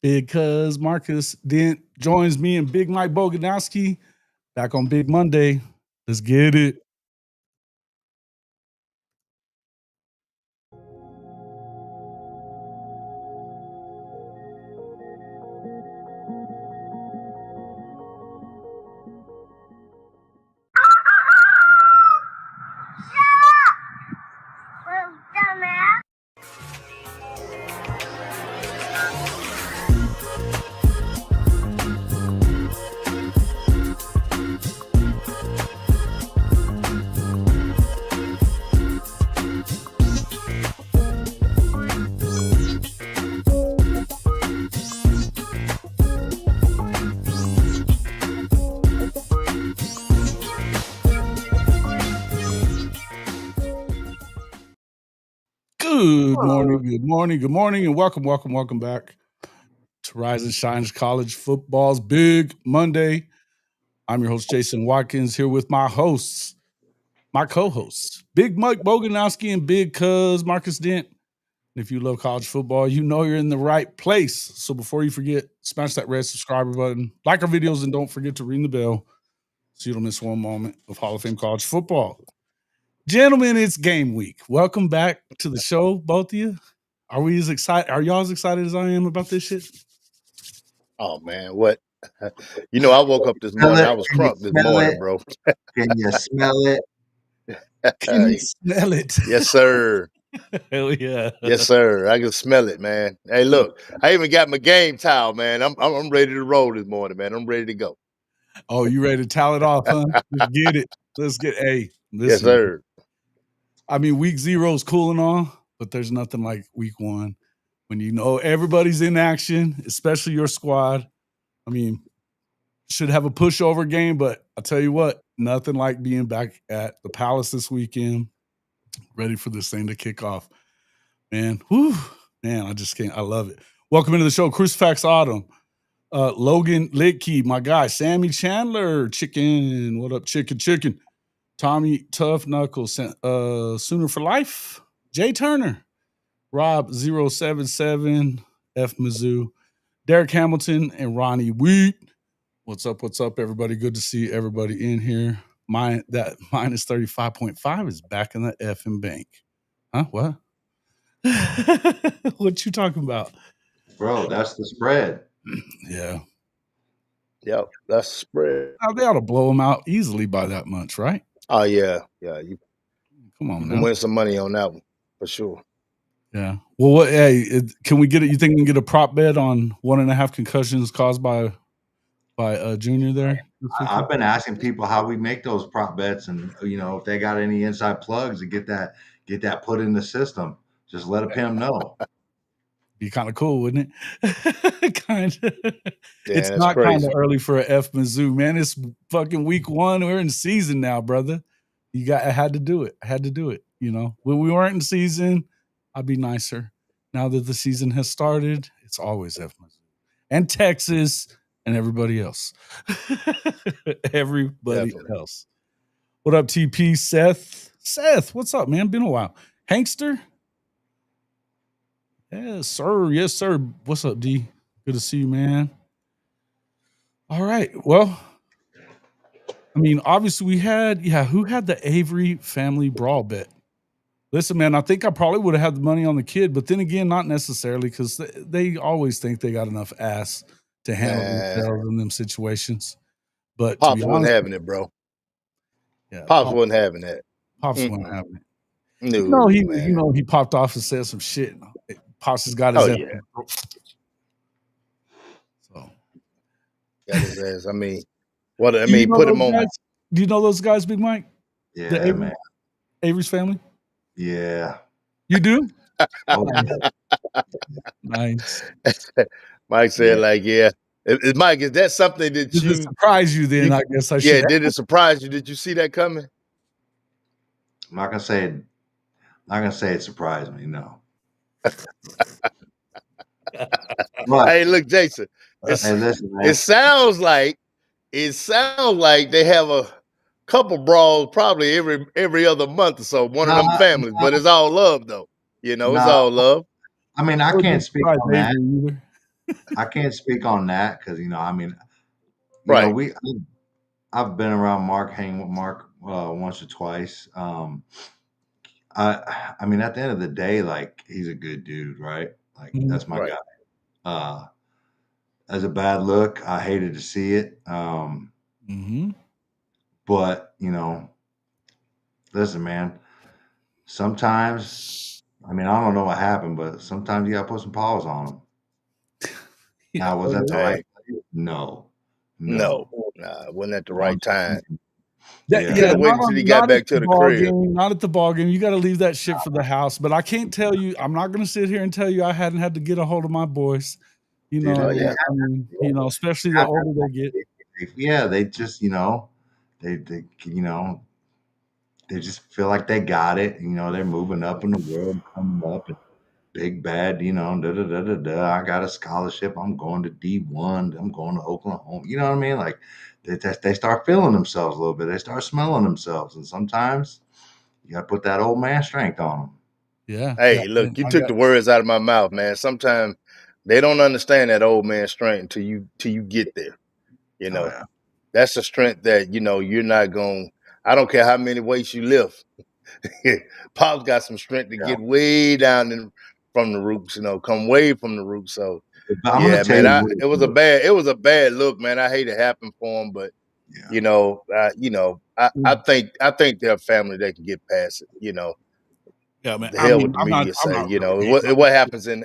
because Marcus Dent joins me and Big Mike Boganowski back on Big Monday. Let's get it. Good morning, and welcome back to Rise and Shines College Football's Big Monday. I'm your host, Jason Watkins, here with my hosts, my co-hosts, Big Mike Boganowski and Big Cuz Marcus Dent. And if you love college football, you know you're in the right place. So before you forget, smash that red subscriber button, like our videos, and don't forget to ring the bell so you don't miss one moment of Hall of Fame college football. Gentlemen, it's game week. Welcome back to the show, both of you. Are we as excited? Are y'all as excited as I am about this shit? Oh man, what? You know, I woke up this morning. I was crunk this morning, bro. Can you smell it? Can you smell it? Yes, sir. Hell yeah. Yes, sir. I can smell it, man. Hey, look, I even got my game towel, man. I'm ready to roll this morning, man. I'm ready to go. Oh, you ready to towel it off, huh? Let's get it. Let's get listen. Yes, sir. I mean, week 0 is cool and all, but there's nothing like week 1 when you know everybody's in action, especially your squad. I mean, should have a pushover game, but I'll tell you what, nothing like being back at the Palace this weekend, ready for this thing to kick off. Man, I just can't. I love it. Welcome into the show, Crucifix Autumn. Logan Litkey, my guy, Sammy Chandler, Chicken. What up, Chicken? Tommy Tough Knuckles, Sooner for Life, Jay Turner, Rob 077, F Mizzou, Derek Hamilton, and Ronnie Wheat. What's up, everybody? Good to see everybody in here. That minus 35.5 is back in the effing bank. Huh? What? What you talking about? Bro, that's the spread. Yeah. Yep, that's the spread. They ought to blow them out easily by that much, right? Oh, yeah. You Come on, you man. can win some money on that one, for sure. Yeah. Well, can we get it? You think we can get a prop bet on 1.5 concussions caused by Junior there? I've been asking people how we make those prop bets, and if they got any inside plugs to get that put in the system, just let a PM know. Be kind of cool, wouldn't it? Kind of. Yeah, it's that's not kind of crazy. early for an F Mizzou, man. It's fucking week 1. We're in season now, brother. I had to do it. When we weren't in season, I'd be nicer. Now that the season has started, it's always F Mizzou and Texas and everybody else. Else. What up, TP? Seth, what's up, man? Been a while. Hankster. Yes, sir. What's up, D? Good to see you, man. All right. Well, I mean, obviously we had, who had the Avery family brawl bet? Listen, man, I think I probably would have had the money on the kid, but then again, not necessarily, because they always think they got enough ass to handle themselves in them situations. But Pops wasn't having it, bro. Yeah, Pops wasn't having that. Pops wasn't having it. No, he popped off and said some shit. Pops has got his ass. Yeah. So got his ass. I mean, put him on. Do you know those guys, Big Mike? Yeah, man. Avery's family? Yeah. You do? Oh, nice. Mike said, Mike, is that something that did it surprise you then? I guess I should. Yeah, did it surprise you? Did you see that coming? I'm not gonna say it surprised me, no. Hey, look, Jason. It sounds like they have a couple brawls probably every other month or so. One of them families, but it's all love though. It's all love. I mean, I can't speak on that. I can't speak on that because I mean, Right. I've been around Mark, hanging with Mark once or twice. I mean, at the end of the day, like he's a good dude, right? Like that's my Right. guy. As a bad look, I hated to see it. But listen, man. Sometimes, I mean, I don't know what happened, but sometimes you gotta put some pause on them. Yeah. Now, was that the right Hey, place? No, no, no. nah, wasn't at the right time. Unfortunately, Should Yeah, yeah, have waited until he got not at back the to the ball crib. game. Not at the ball game. You got to leave that shit for the house. But I can't tell you. I'm not going to sit here and tell you I hadn't had to get a hold of my boys. dude, Oh yeah. I mean, especially the older they get. yeah, they just, they they just feel like they got it. They're moving up in the world, coming up, and big bad. Da da da da da. I got a scholarship. I'm going to D1. I'm going to Oklahoma. You know what I mean? Like they start feeling themselves a little bit. They start smelling themselves, and sometimes you got to put that old man strength on them. Yeah. Hey, look, you took the words out of my mouth, man. Sometimes they don't understand that old man strength until you get there. Oh yeah. That's a strength that you're not going. I don't care how many weights you lift. Pop's got some strength to get way down from the roots. Come way from the roots. So But I'm yeah, gonna tell man. you It was a bad look, man. I hate it happened for him, but I think they're a family that can get past it. Yeah, man. The I hell mean, with the I'm not media say. really hating on What happens and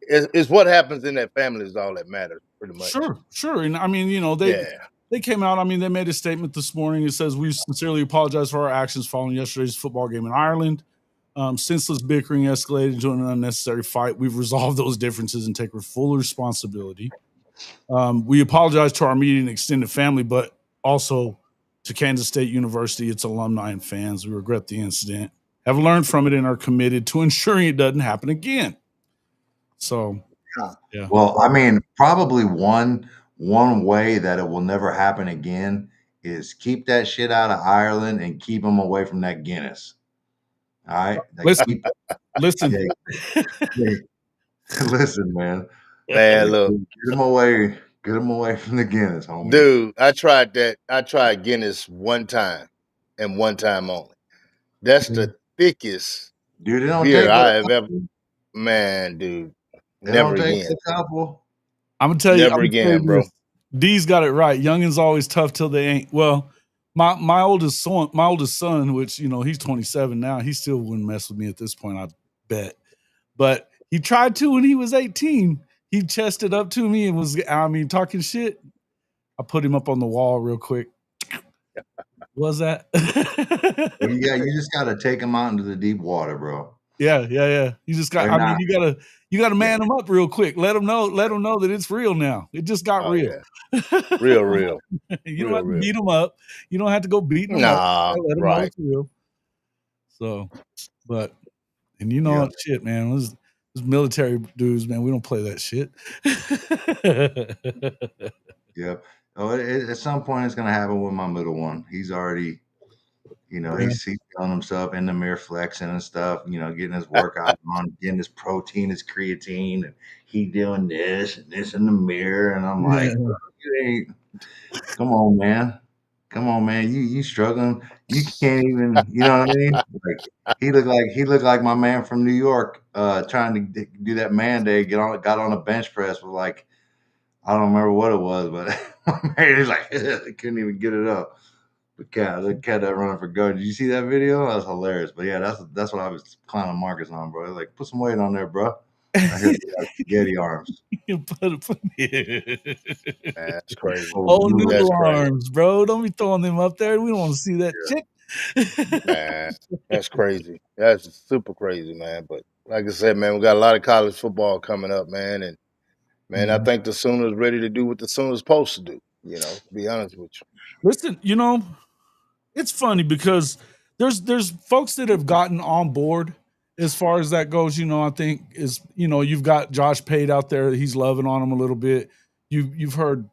it's what happens in that family is all that matters, pretty much. Sure. And I mean, Yeah. they came out. I mean, they made a statement this morning. It says, "We sincerely apologize for our actions following yesterday's football game in Ireland. Senseless bickering escalated into an unnecessary fight. We've resolved those differences and take full responsibility. We apologize to our immediate and extended family, but also to Kansas State University, its alumni and fans. We regret the incident, have learned from it, and are committed to ensuring it doesn't happen again." So, yeah. Well, I mean, probably one way that it will never happen again is keep that shit out of Ireland and keep them away from that Guinness. All right, Listen. Yeah, listen, man. Man, look. Get them away from the Guinness, homie. Dude, I tried that. I tried Guinness one time and one time only. That's the thickest Dude, it don't beer take but I a have ever. couple. Man, dude, It never don't take again. a couple. I'm gonna tell Never you again, bro. this. D's got it right. Youngins always tough till they ain't. Well, my oldest son, which he's 27 now, he still wouldn't mess with me at this point, I bet. But he tried to when he was 18. He chested up to me and was, talking shit. I put him up on the wall real quick. Was that? Well, yeah, you just gotta take them out into the deep water, bro. Yeah. You just got. You gotta man them up real quick. Let them know that it's real now. It just got real. Yeah. Real. You don't have to beat them up. You don't have to go beating them up. Let them know it's real. So, but shit, man. This military dudes, man. We don't play that shit. Yeah. Oh, at some point it's gonna happen with my middle one. He's already. He's feeling himself in the mirror, flexing and stuff, getting his workout on, getting his protein, his creatine, and he doing this and this in the mirror. And I'm like, you ain't, come on, man. You struggling. You can't even, you know what I mean? Like he looked like my man from New York, trying to do that man day, got on a bench press with like, I don't remember what it was, but my man is like, couldn't even get it up. The cat that running for guard. Did you see that video? That was hilarious. But yeah, that's what I was clowning Marcus on, bro. Like, put some weight on there, bro. I hear spaghetti arms. That's crazy. Oh, noodle arms, bro. Don't be throwing them up there. We don't want to see that shit. Man, that's crazy. That's super crazy, man. But like I said, man, we got a lot of college football coming up, man. And man, I think the Sooners ready to do what the Sooners supposed to do. To be honest with you. Listen, it's funny because there's folks that have gotten on board as far as that goes. I think is you've got Josh Pate out there. He's loving on him a little bit. You've heard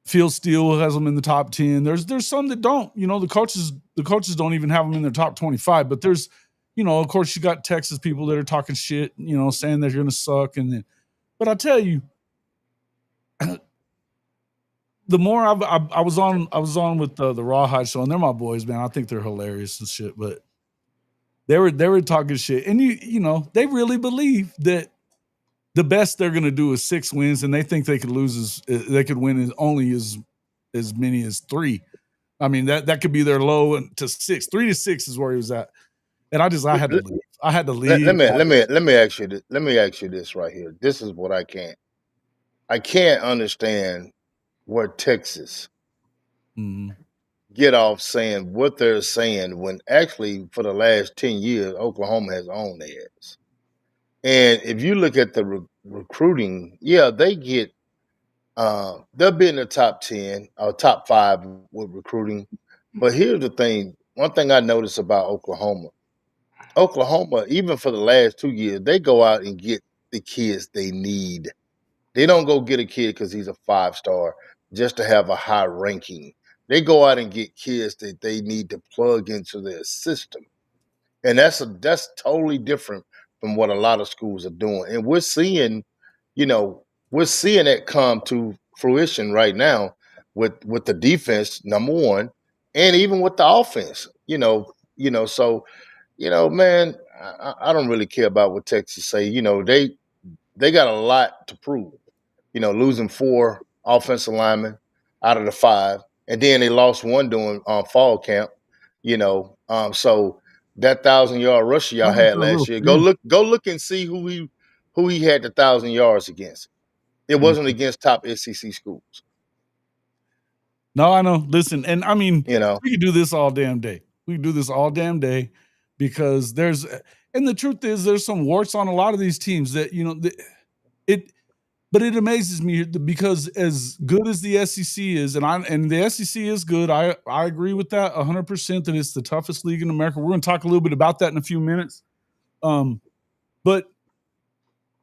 Phil Steele has them in the top 10. There's some that don't. The coaches don't even have them in their top 25. But there's of course you got Texas people that are talking shit. Saying they're going to suck. But I tell you, the more I was on with the Rawhide show, and they're my boys, man. I think they're hilarious and shit. But they were talking shit, and you know they really believe that the best they're gonna do is 6 wins, and they think they could win only as many as 3. I mean that could be their low to 6. 3 to 6 is where he was at, and I had to leave. I had to leave. Let me ask you this. Let me ask you this right here. This is what I can't understand where Texas get off saying what they're saying when actually for the last 10 years Oklahoma has owned their ass. And if you look at the recruiting, yeah, they get they'll be in the top 10 or top 5 with recruiting. But here's the thing. One thing I noticed about Oklahoma, even for the last 2 years, they go out and get the kids they need. They don't go get a kid because he's a 5-star just to have a high ranking. They go out and get kids that they need to plug into their system. And that's totally different from what a lot of schools are doing. And we're seeing it come to fruition right now with the defense, number one, and even with the offense. So man, I don't really care about what Texas say. They got a lot to prove. Losing 4 offensive linemen out of the 5, and then they lost one during fall camp. So that 1,000-yard rusher y'all had last year. Go look and see who he had the 1,000 yards against. It wasn't against top SEC schools. No, I know. Listen, and I mean, we could do this all damn day. We can do this all damn day because and the truth is there's some warts on a lot of these teams that, but it amazes me because as good as the SEC is, and the SEC is good, I agree with that 100% that it's the toughest league in America. We're going to talk a little bit about that in a few minutes. But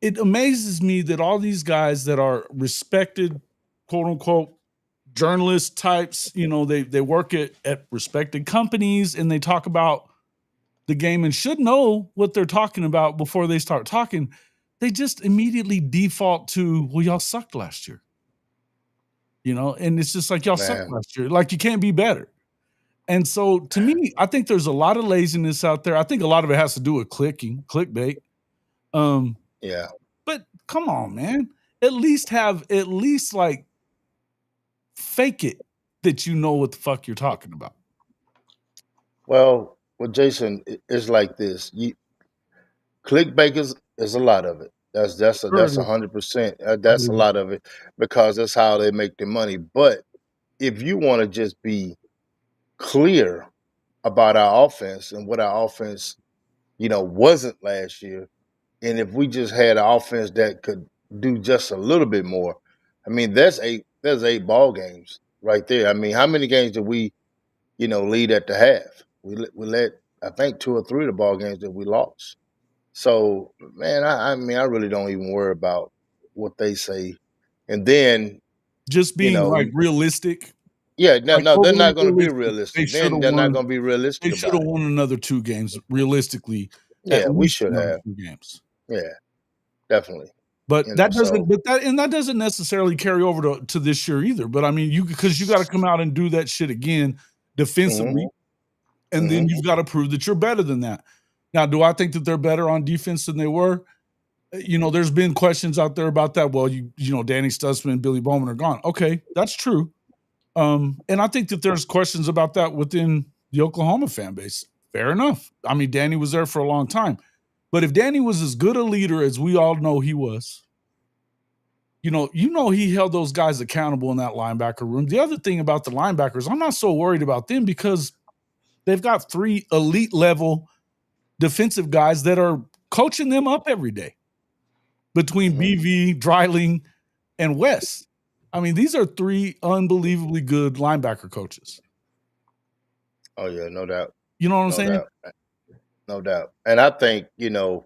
it amazes me that all these guys that are respected, quote unquote, journalist types, they work at respected companies and they talk about the game and should know what they're talking about before they start talking. They just immediately default to, well, y'all sucked last year. And it's just like, y'all sucked last year. Like, you can't be better. And so to me, I think there's a lot of laziness out there. I think a lot of it has to do with clickbait. Yeah. But come on, man. At least like fake it that you know what the fuck you're talking about. Well, Jason, it's like this. Clickbait is a lot of it. That's 100%. That's a lot of it because that's how they make their money. But if you want to just be clear about our offense and what our offense, wasn't last year, and if we just had an offense that could do just a little bit more, I mean, there's 8 ball games right there. I mean, how many games did we, lead at the half? We led, I think, 2 or 3 of the ball games that we lost. So, man, I mean, I really don't even worry about what they say. And then just being like realistic. Yeah, no, they're not going to be realistic. They're not going to be realistic. They should have won another 2 games realistically. Yeah, we should have 2 games. Yeah, definitely. But that doesn't necessarily carry over to this year either. But I mean, because you got to come out and do that shit again defensively, and then you've got to prove that you're better than that. Now, do I think that they're better on defense than they were? There's been questions out there about that. Well, Danny Stutzman and Billy Bowman are gone. Okay, that's true. And I think that there's questions about that within the Oklahoma fan base. Fair enough. I mean, Danny was there for a long time. But if Danny was as good a leader as we all know he was, he held those guys accountable in that linebacker room. The other thing about the linebackers, I'm not so worried about them because they've got 3 elite level defensive guys that are coaching them up every day between BV, Dreiling, and West. I mean, these are 3 unbelievably good linebacker coaches. Oh yeah, no doubt. You know what I'm saying? No doubt. And I think, a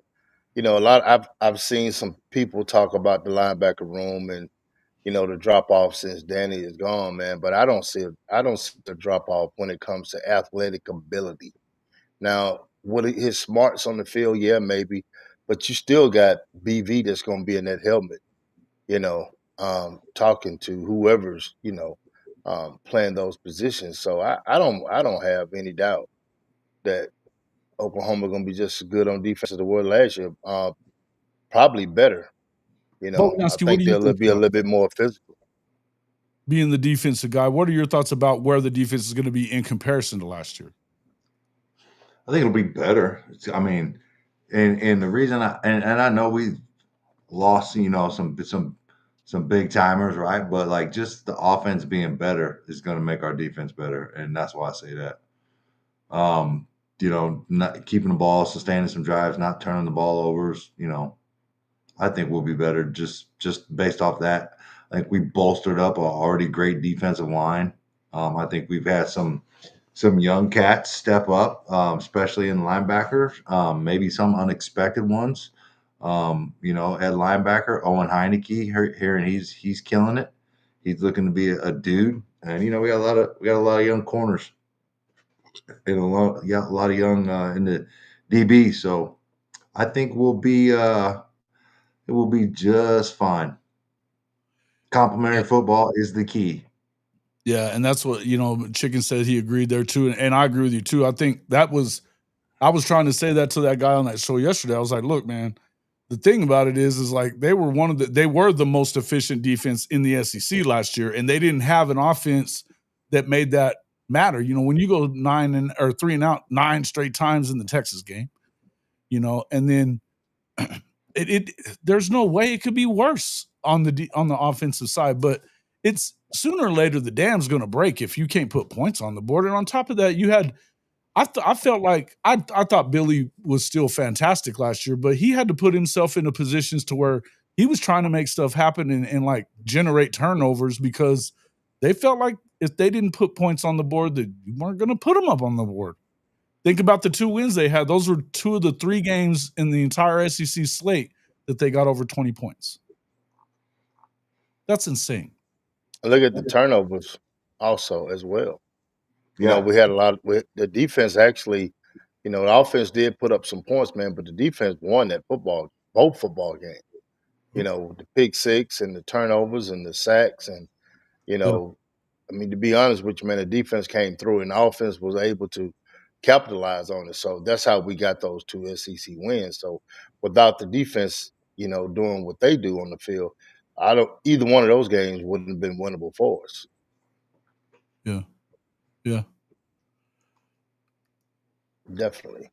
lot I've seen some people talk about the linebacker room and the drop off since Danny is gone, man, but I don't see the drop off when it comes to athletic ability. Now, what his smarts on the field, yeah, maybe, but you still got BV that's going to be in that helmet, talking to whoever's, playing those positions. So I don't have any doubt that Oklahoma going to be just as good on defense as they were last year. Probably better. I Boganowski, what think do you they'll think be a little bit more physical. Being the defensive guy, what are your thoughts about where the defense is going to be in comparison to last year? I think it'll be better. I mean, and the reason I know we've lost, some big timers, right? But like just the offense being better is going to make our defense better, and that's why I say that. Not keeping the ball, sustaining some drives, not turning the ball over. I think we'll be better just based off that. I think we bolstered up an already great defensive line. I think we've had some young cats step up, especially in linebacker. Maybe some unexpected ones. At linebacker, Owen Heineke here, and he's killing it. He's looking to be a dude, and we got a lot of young corners, and a lot of young in the DB. So I think it will be just fine. Complementary football is the key. Yeah, and that's what Chicken said. He agreed there too, and I agree with you too. I think I was trying to say that to that guy on that show yesterday. I was like, look, man. The thing about it is like they were the most efficient defense in the SEC last year, and they didn't have an offense that made that matter. When you go 3 and out 9 straight times in the Texas game, and then there's no way it could be worse on the offensive side. But it's sooner or later the dam's going to break if you can't put points on the board. And on top of that, you had. I felt like I thought Billy was still fantastic last year, but he had to put himself into positions to where he was trying to make stuff happen and like generate turnovers because they felt like if they didn't put points on the board, that you weren't going to put them up on the board. Think about the 2 wins they had. Those were 2 of the 3 games in the entire SEC slate that they got over 20 points. That's insane. Look at the turnovers also as well. Yeah. We had a lot with the defense actually, the offense did put up some points, man, but the defense won that both football games. The pick six and the turnovers and the sacks and, to be honest with you, man, the defense came through and the offense was able to capitalize on it. So that's how we got those 2 SEC wins. So without the defense, doing what they do on the field, either one of those games wouldn't have been winnable for us. Yeah. Yeah. Definitely.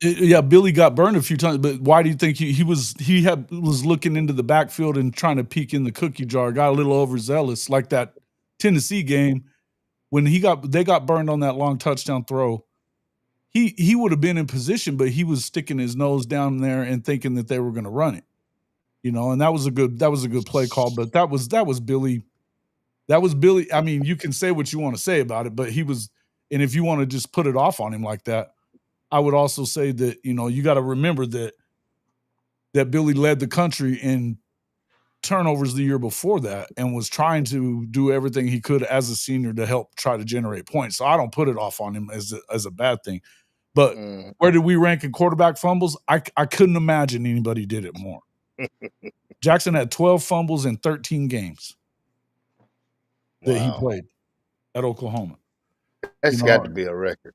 Billy got burned a few times, but why do you think he was looking into the backfield and trying to peek in the cookie jar, got a little overzealous, like that Tennessee game when they got burned on that long touchdown throw. He would have been in position, but he was sticking his nose down there and thinking that they were going to run it. And that was a good play call, but that was Billy. That was Billy. I mean, you can say what you want to say about it, but and if you want to just put it off on him like that, I would also say that, you got to remember that Billy led the country in turnovers the year before that and was trying to do everything he could as a senior to help try to generate points. So I don't put it off on him as a bad thing. But where did we rank in quarterback fumbles? I couldn't imagine anybody did it more. Jackson had 12 fumbles in 13 games that he played at Oklahoma. That's got to be a record.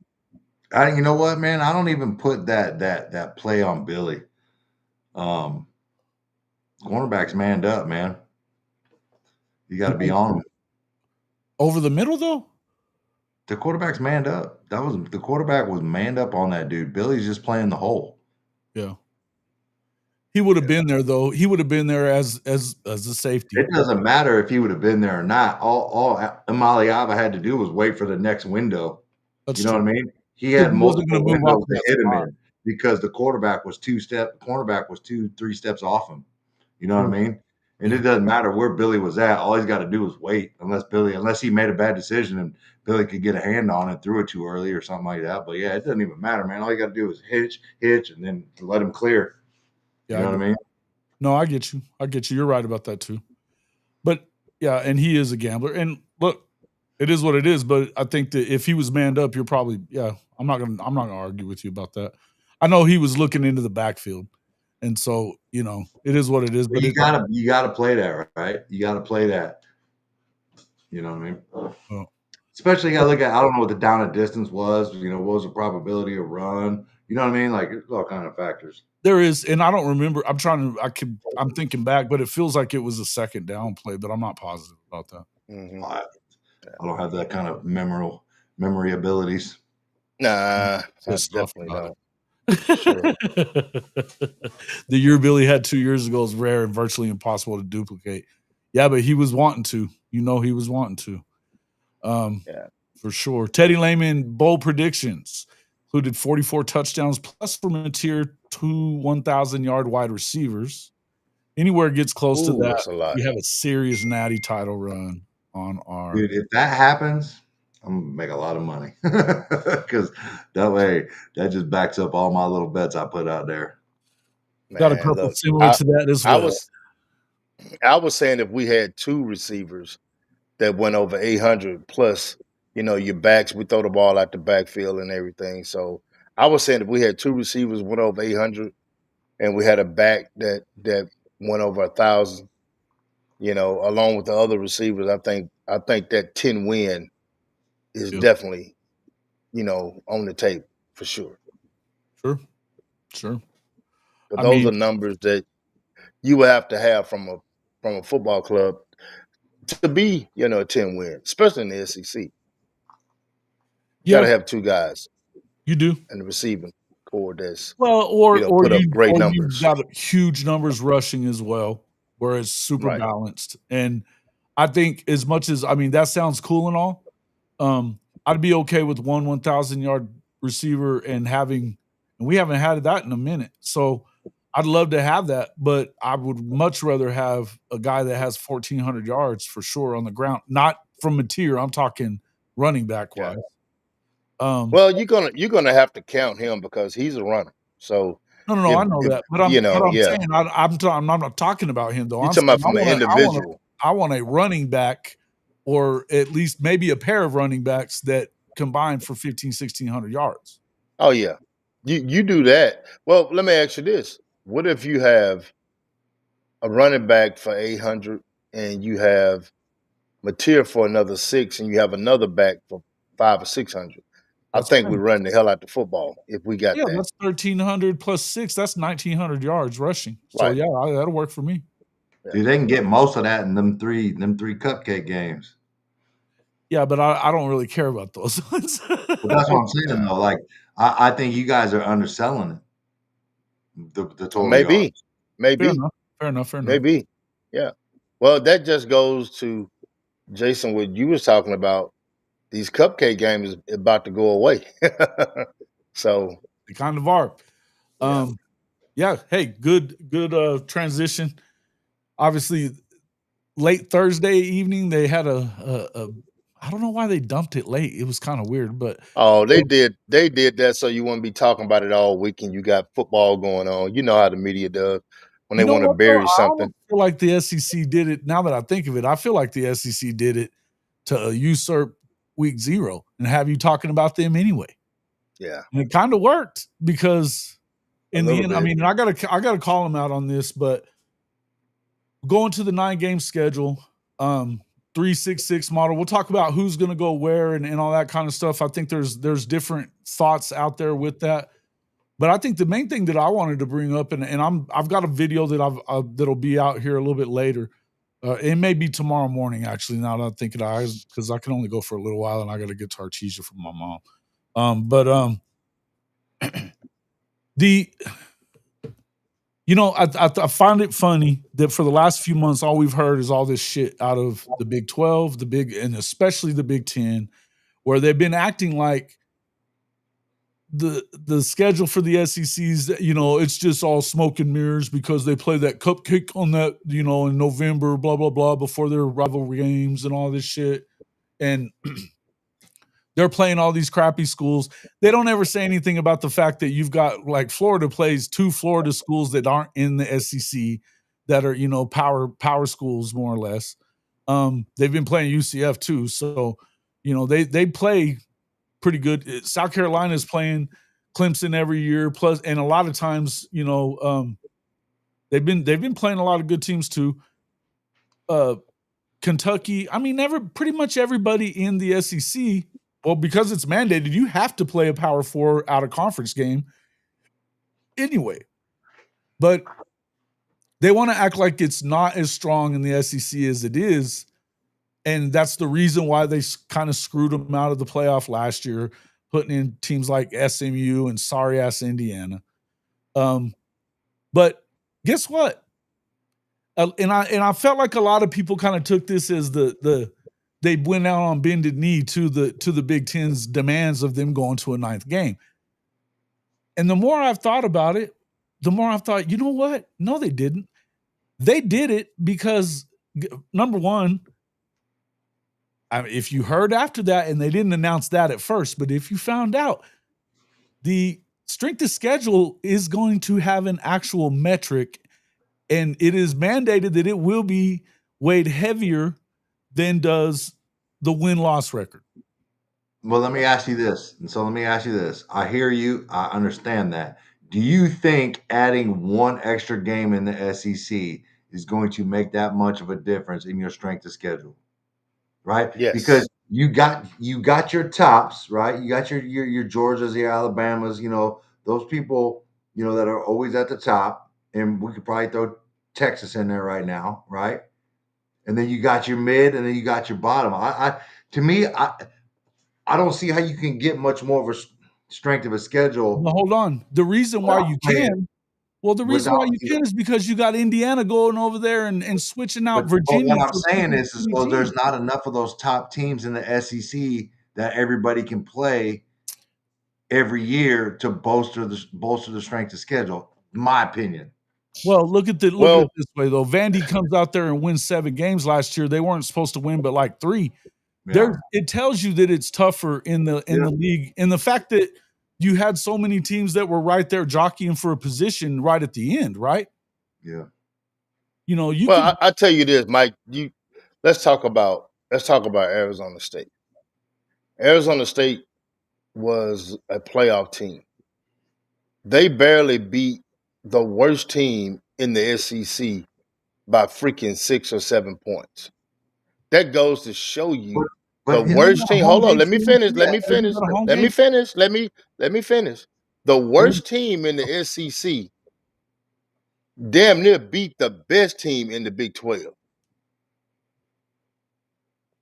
You know what, man? I don't even put that play on Billy. Cornerback's manned up, man. You got to be on him. Over the middle, though? The quarterback's manned up. The quarterback was manned up on that dude. Billy's just playing the hole. Yeah. He would have been there, though. He would have been there as a safety. It doesn't matter if he would have been there or not. All Amaliava had to do was wait for the next window. That's true. What I mean? He had multiple windows to hit him in because the cornerback was 2, 3 steps off him. You know what I mean? And it doesn't matter where Billy was at. All he's got to do is wait, unless he made a bad decision and Billy could get a hand on it, threw it too early or something like that. But yeah, it doesn't even matter, man. All you got to do is hitch, and then let him clear. Yeah, you know what I mean? No, I get you. You're right about that too. But yeah, and he is a gambler. And look, it is what it is. But I think that if he was manned up, you're probably I'm not gonna argue with you about that. I know he was looking into the backfield. And so, it is what it is. But you gotta play that, right? You gotta play that. You know what I mean? Especially you gotta look at, I don't know what the down and distance was, what was the probability of run? You know what I mean? Like, it's all kind of factors. There is, and I don't remember. I'm thinking back, but it feels like it was a second down play, but I'm not positive about that. Mm-hmm. I don't have that kind of memory abilities. Nah, I definitely don't. Sure. The year Billy had 2 years ago is rare and virtually impossible to duplicate. Yeah, but he was wanting to. He was wanting to. Yeah. For sure. Teddy Lehman bold predictions included 44 touchdowns plus from a tier 2 1,000-yard wide receivers. Anywhere it gets close to that, That's a lot. we have a serious natty title run on our. Dude, if that happens, I'm gonna make a lot of money because that way that just backs up all my little bets I put out there. Man, got a couple similar to that as well. I was saying if we had 2 receivers that went over 800 plus, your backs, we throw the ball out the backfield and everything. So I was saying if we had 2 receivers went over 800 and we had a back that went over 1,000, along with the other receivers, I think that 10 win is definitely, on the tape for sure. Sure. But those are numbers that you would have to have from a football club to be, a 10 win, especially in the SEC. You got to have 2 guys. You do. And the receiving core that's or put up great numbers. You've got huge numbers rushing as well, where it's super balanced. And I think as much as that sounds cool and all, I'd be okay with 1,000-yard receiver and we haven't had that in a minute. So I'd love to have that, but I would much rather have a guy that has 1,400 yards for sure on the ground, not from a tier. I'm talking running back wise. Well, you're gonna have to count him because he's a runner. So no, I know that, but I'm saying I'm not talking about him though. You're talking about from an individual. I want a running back, or at least maybe a pair of running backs that combine for 1,500-1,600 yards. Oh yeah, you do that. Well, let me ask you this: what if you have a running back for 800 and you have Mateer for another 6 and you have another back for 500 or 600? I think we run the hell out the football if we got that. That's 1,300 plus 6. That's 1,900 yards rushing. So that'll work for me. Dude, they can get most of that in them three cupcake games. Yeah, but I don't really care about those ones. But that's what I'm saying though. Like I think you guys are underselling it. The total maybe. Fair enough. Maybe. Yeah. Well, that just goes to Jason, what you was talking about. These cupcake games is about to go away. So they kind of are. Hey, good transition. Obviously, late Thursday evening, they had a I don't know why they dumped it late. It was kind of weird, but they did that so you wouldn't be talking about it all weekend. You got football going on. You know how the media does when they want to bury something. I feel like the SEC did it. Now that I think of it, I feel like the SEC did it to usurp week 0 and have you talking about them anyway. Yeah. And it kind of worked because in the end, I gotta call them out on this, but going to the 9-game schedule, 3-6-6 model. We'll talk about who's going to go where and all that kind of stuff. I think there's different thoughts out there with that, but I think the main thing that I wanted to bring up, and I've got a video that that'll be out here a little bit later. It may be tomorrow morning, actually. Now that I think because I can only go for a little while, and I got to get to Artesia from my mom. I find it funny that for the last few months, all we've heard is all this shit out of the Big 12, and especially the Big 10, where they've been acting like the schedule for the SECs, it's just all smoke and mirrors because they play that cupcake on that, in November, blah, blah, blah, before their rivalry games and all this shit. And they're playing all these crappy schools. They don't ever say anything about the fact that you've got, like, Florida plays 2 Florida schools that aren't in the SEC that are, power schools, more or less. They've been playing UCF too. So, they play pretty good. South Carolina is playing Clemson every year. Plus, and a lot of times, they've been playing a lot of good teams too. Kentucky. I mean, pretty much everybody in the SEC. Well, because it's mandated, you have to play a Power 4 out of conference game anyway. But they want to act like it's not as strong in the SEC as it is. And that's the reason why they kind of screwed them out of the playoff last year, putting in teams like SMU and sorry-ass Indiana. But guess what? And I felt like a lot of people kind of took this as they went out on bended knee to the Big Ten's demands of them going to a 9th game. And the more I've thought about it, the more I've thought, you know what? No, they didn't. They did it because, number one, if you heard after that, and they didn't announce that at first, but if you found out, the strength of schedule is going to have an actual metric, and it is mandated that it will be weighed heavier than does the win-loss record. Well, let me ask you this. I hear you. I understand that. Do you think adding one extra game in the SEC is going to make that much of a difference in your strength of schedule? Right? Yes. Because you got your tops, right? You got your Georgias, your Alabamas, those people, that are always at the top, and we could probably throw Texas in there right now, right? And then you got your mid, and then you got your bottom. To me, I don't see how you can get much more of a strength of a schedule. Well, hold on. The reason why you can, is because you got Indiana going over there and switching out Virginia. But what I'm saying is there's not enough of those top teams in the SEC that everybody can play every year to bolster the strength of schedule, in my opinion. Well, look at it this way though. Vandy comes out there and wins 7 games last year. They weren't supposed to win but like 3. Yeah. It tells you that it's tougher in the league, and the fact that you had so many teams that were right there jockeying for a position right at the end, right? Yeah. I tell you this, Mike. Let's talk about Arizona State. Arizona State was a playoff team. They barely beat the worst team in the SEC by freaking 6 or 7 points. That goes to show you the worst team. Hold on, let me finish. The worst team in the SEC damn near beat the best team in the Big 12.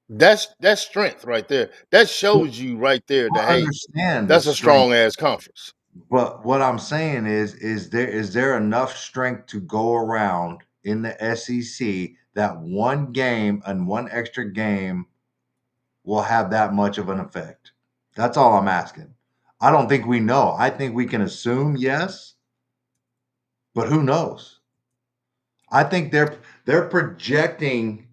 That's strength right there. That shows you right there that that's a strong ass conference. But what I'm saying is there enough strength to go around in the SEC that one game and one extra game will have that much of an effect? That's all I'm asking. I don't think we know. I think we can assume yes, but who knows? I think they're projecting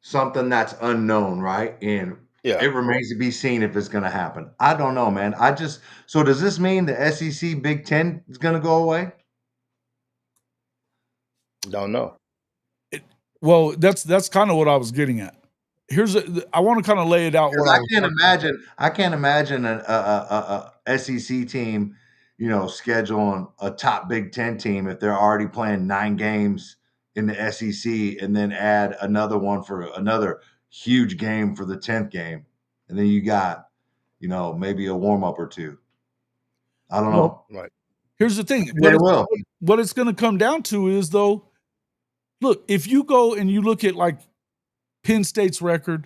something that's unknown, right? And it remains to be seen if it's going to happen. I don't know, man. So does this mean the SEC Big Ten is going to go away? Don't know. Well, that's kind of what I was getting at. I want to kind of lay it out. I can't imagine a SEC team, scheduling a top Big Ten team if they're already playing 9 games in the SEC and then add another one for another huge game for the 10th game. And then you got, maybe a warm up or 2. I don't know. Right. Here's the thing. What it's going to come down to is, though, look, if you go and you look at like Penn State's record,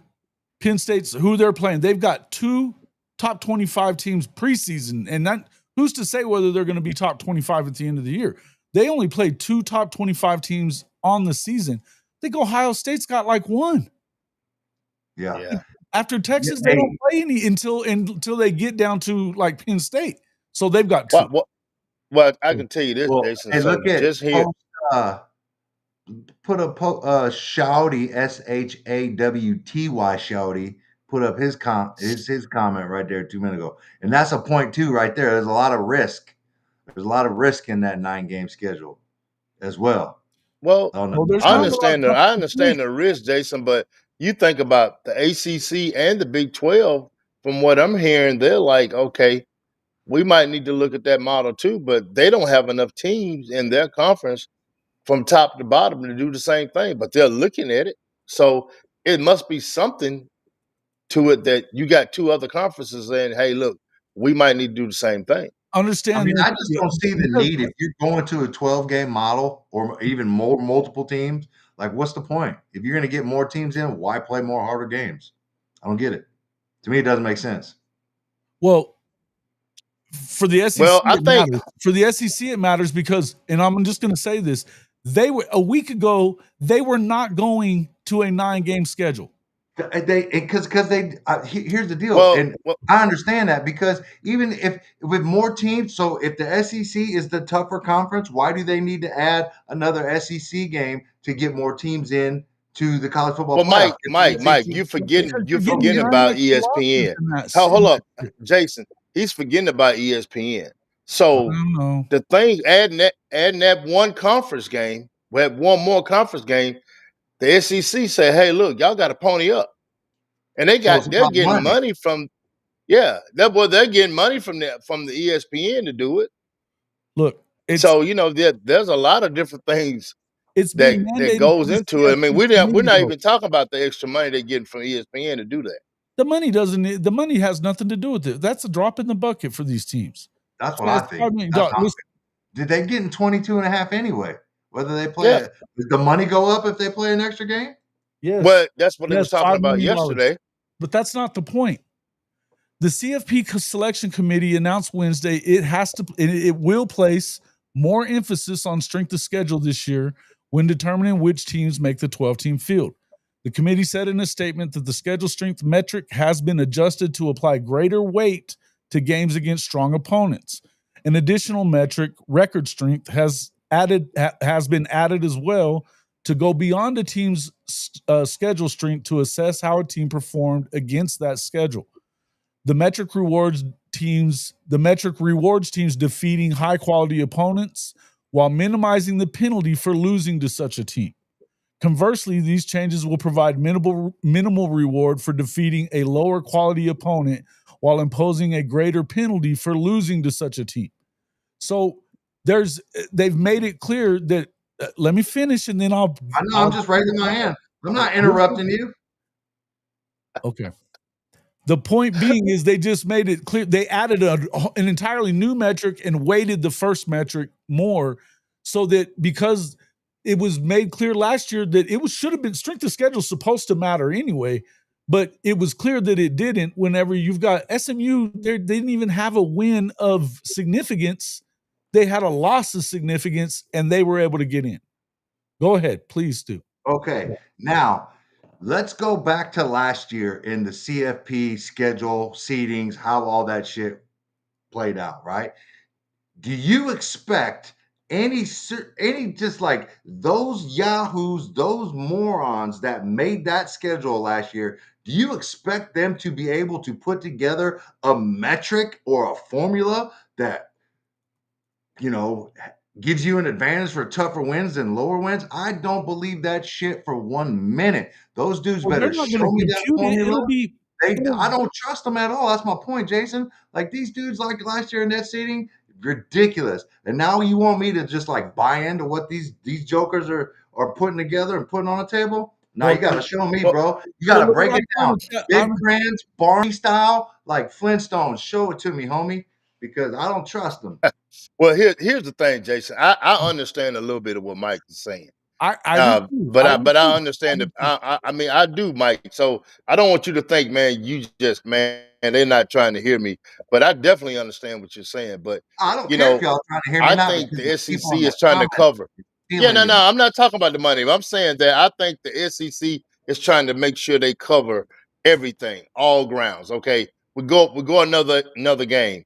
who they're playing, they've got 2 top 25 teams preseason. And that, who's to say whether they're going to be top 25 at the end of the year? They only played 2 top 25 teams on the season. I think Ohio State's got like 1. Yeah. After Texas, they don't play any until they get down to like Penn State. So they've got 2. Well, I can tell you this, Jason. Hey, look at just here. Put up Shouty, Shawty, Shouty, put up his comment right there 2 minutes ago. And that's a point too right there. There's a lot of risk. There's a lot of risk in that 9-game schedule as well. Well, I understand the risk, Jason, but you think about the ACC and the Big 12, from what I'm hearing, they're like, okay, we might need to look at that model too, but they don't have enough teams in their conference from top to bottom to do the same thing, but they're looking at it. So it must be something to it that you got 2 other conferences saying, hey, look, we might need to do the same thing. Understand. I mean, I just don't see the need if you're going to a 12-game model or even more multiple teams. Like, what's the point? If you're going to get more teams in, why play more harder games? I don't get it. To me, it doesn't make sense. Well, for the SEC, matters. For the SEC, it matters because, and I'm just going to say this: a week ago they were not going to a 9-game schedule. Here's the deal, and I understand that because even if with more teams, so if the SEC is the tougher conference, why do they need to add another SEC game to get more teams in to the college football playoff? Mike, you're forgetting about ESPN. Hold up, Jason. He's forgetting about ESPN. So the thing, adding that one conference game, we had one more conference game. The SEC said, "Hey, look, y'all got to pony up," and they're getting money from, they're getting money from the ESPN to do it. Look, so there's a lot of different things that goes into it. I mean, we're not even talking about the extra money they're getting from ESPN to do that. The money has nothing to do with it. That's a drop in the bucket for these teams. That's what I think. Did they get in 22.5 anyway? Whether they play it, does the money go up if they play an extra game? Yes. Well, that's what they were talking about yesterday. But that's not the point. The CFP selection committee announced Wednesday it will place more emphasis on strength of schedule this year when determining which teams make the 12-team field. The committee said in a statement that the schedule strength metric has been adjusted to apply greater weight to games against strong opponents. An additional metric, record strength, has been added as well to go beyond a team's schedule strength to assess how a team performed against that schedule. The metric rewards teams defeating high-quality opponents while minimizing the penalty for losing to such a team. Conversely, these changes will provide minimal reward for defeating a lower quality opponent while imposing a greater penalty for losing to such a team. So they've made it clear that let me finish and then I'm just raising my hand. I'm not interrupting you. Okay. The point being is they just made it clear. They added an entirely new metric and weighted the first metric more so that because it was made clear last year that should have been strength of schedule supposed to matter anyway, but it was clear that it didn't. Whenever you've got SMU, they didn't even have a win of significance. They had a loss of significance and they were able to get in. Go ahead, please do. Okay. Now let's go back to last year in the CFP schedule, seedings, how all that shit played out, right? Do you expect any just like those yahoos, those morons that made that schedule last year, do you expect them to be able to put together a metric or a formula that, gives you an advantage for tougher wins than lower wins? I don't believe that shit for 1 minute. Those dudes better show me that formula. I don't trust them at all. That's my point, Jason. Like these dudes, like last year in that seating, ridiculous. And now you want me to just like buy into what these jokers are putting together and putting on the table? No, you got to show me, bro. You got to break it down. Big Grants, Barney style, like Flintstones. Show it to me, homie, because I don't trust them. Well, here's the thing, Jason. I understand a little bit of what Mike is saying. I understand that. I do, Mike. So I don't want you to think, man, they're not trying to hear me. But I definitely understand what you're saying. But I don't care if y'all trying to hear me. I think the SEC is trying to cover. I'm not talking about the money. I'm saying that I think the SEC is trying to make sure they cover everything, all grounds. Okay, we go another game.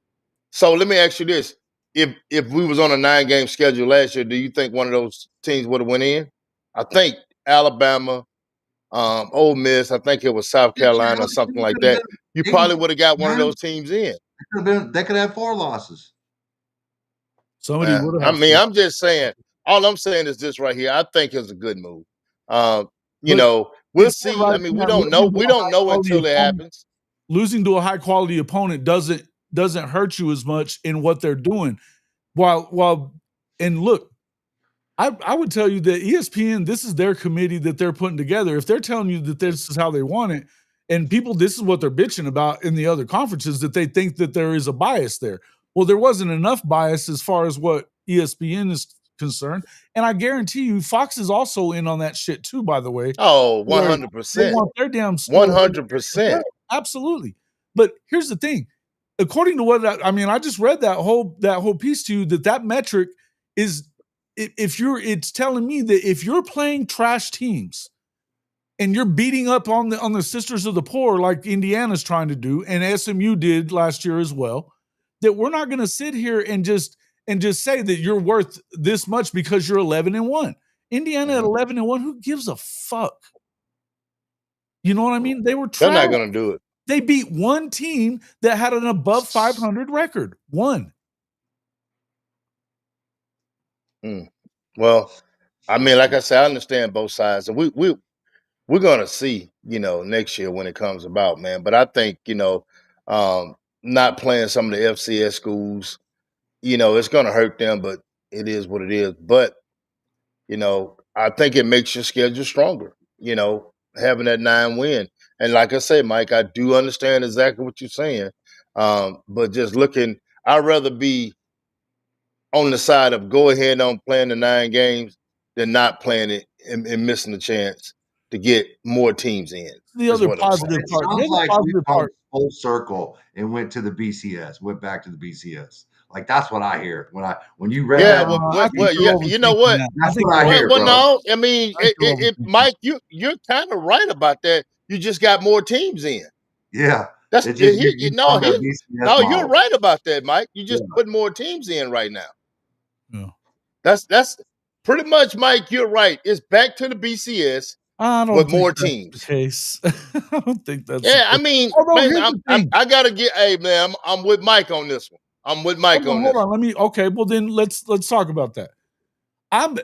So let me ask you this: If we was on a 9-game schedule last year, do you think one of those teams would have went in? I think Alabama, Ole Miss. I think it was South Carolina or something like that. You probably would have got one of those teams in. They could have 4 losses. Somebody would have. I'm just saying. All I'm saying is this right here. I think it's a good move. We'll see. I mean, we don't know. We don't know until it happens. Losing to a high quality opponent doesn't hurt you as much in what they're doing. And look, I would tell you that ESPN, this is their committee that they're putting together. If they're telling you that this is how they want it, and people, this is what they're bitching about in the other conferences, that they think that there is a bias there. Well, there wasn't enough bias as far as what ESPN is concerned. And I guarantee you, Fox is also in on that shit too, by the way. Oh, 100%. They want their damn story. 100%. Absolutely. But here's the thing. According to what I just read that whole piece to you, that metric is, it's telling me that if you're playing trash teams and you're beating up on the Sisters of the Poor like Indiana's trying to do, and SMU did last year as well, that we're not going to sit here and just say that you're worth this much because you're 11-1. Indiana at 11-1, who gives a fuck? You know what I mean? They were trash. They're not going to do it. They beat one team that had an above 500 record. One. Well, I mean, like I said, I understand both sides, and we're going to see, next year when it comes about, man. But I think, not playing some of the FCS schools, it's going to hurt them, but it is what it is. But, I think it makes your schedule stronger, having that 9 win. And like I say, Mike, I do understand exactly what you're saying. But just looking, I'd rather be on the side of go ahead on playing the 9 games than not playing it and missing the chance to get more teams in. The other positive part. It sounds like we come full circle and went to the BCS, went back to the BCS. Like that's what I hear when you read that. You know what? That's what I hear. Well, no, I mean, Mike, you're kind of right about that. You just got more teams in. Yeah, that's you're right about that, Mike. You just put more teams in right now. Yeah, that's pretty much, Mike. You're right. It's back to the BCS. With more teams. The case. I don't think that's. Yeah, I mean, I gotta get. Hey, man, I'm with Mike on this one. I'm with Mike on this. Hold on. Okay. Well, then let's talk about that. I'm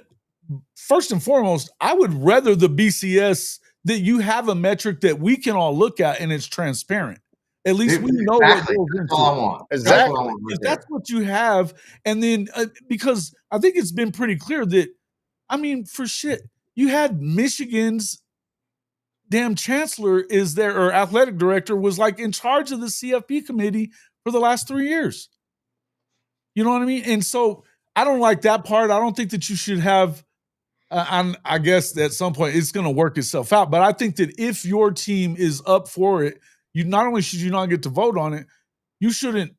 first and foremost, I would rather the BCS that you have a metric that we can all look at and it's transparent. At least we know what goes into it. Exactly. That's what you have, and then because I think it's been pretty clear that, I mean, for shit. You had Michigan's damn chancellor is there, or athletic director was like in charge of the CFP committee for the last 3 years. You know what I mean? And so I don't like that part. I don't think that you should have, I guess at some point it's going to work itself out. But I think that if your team is up for it, you not only should you not get to vote on it, you shouldn't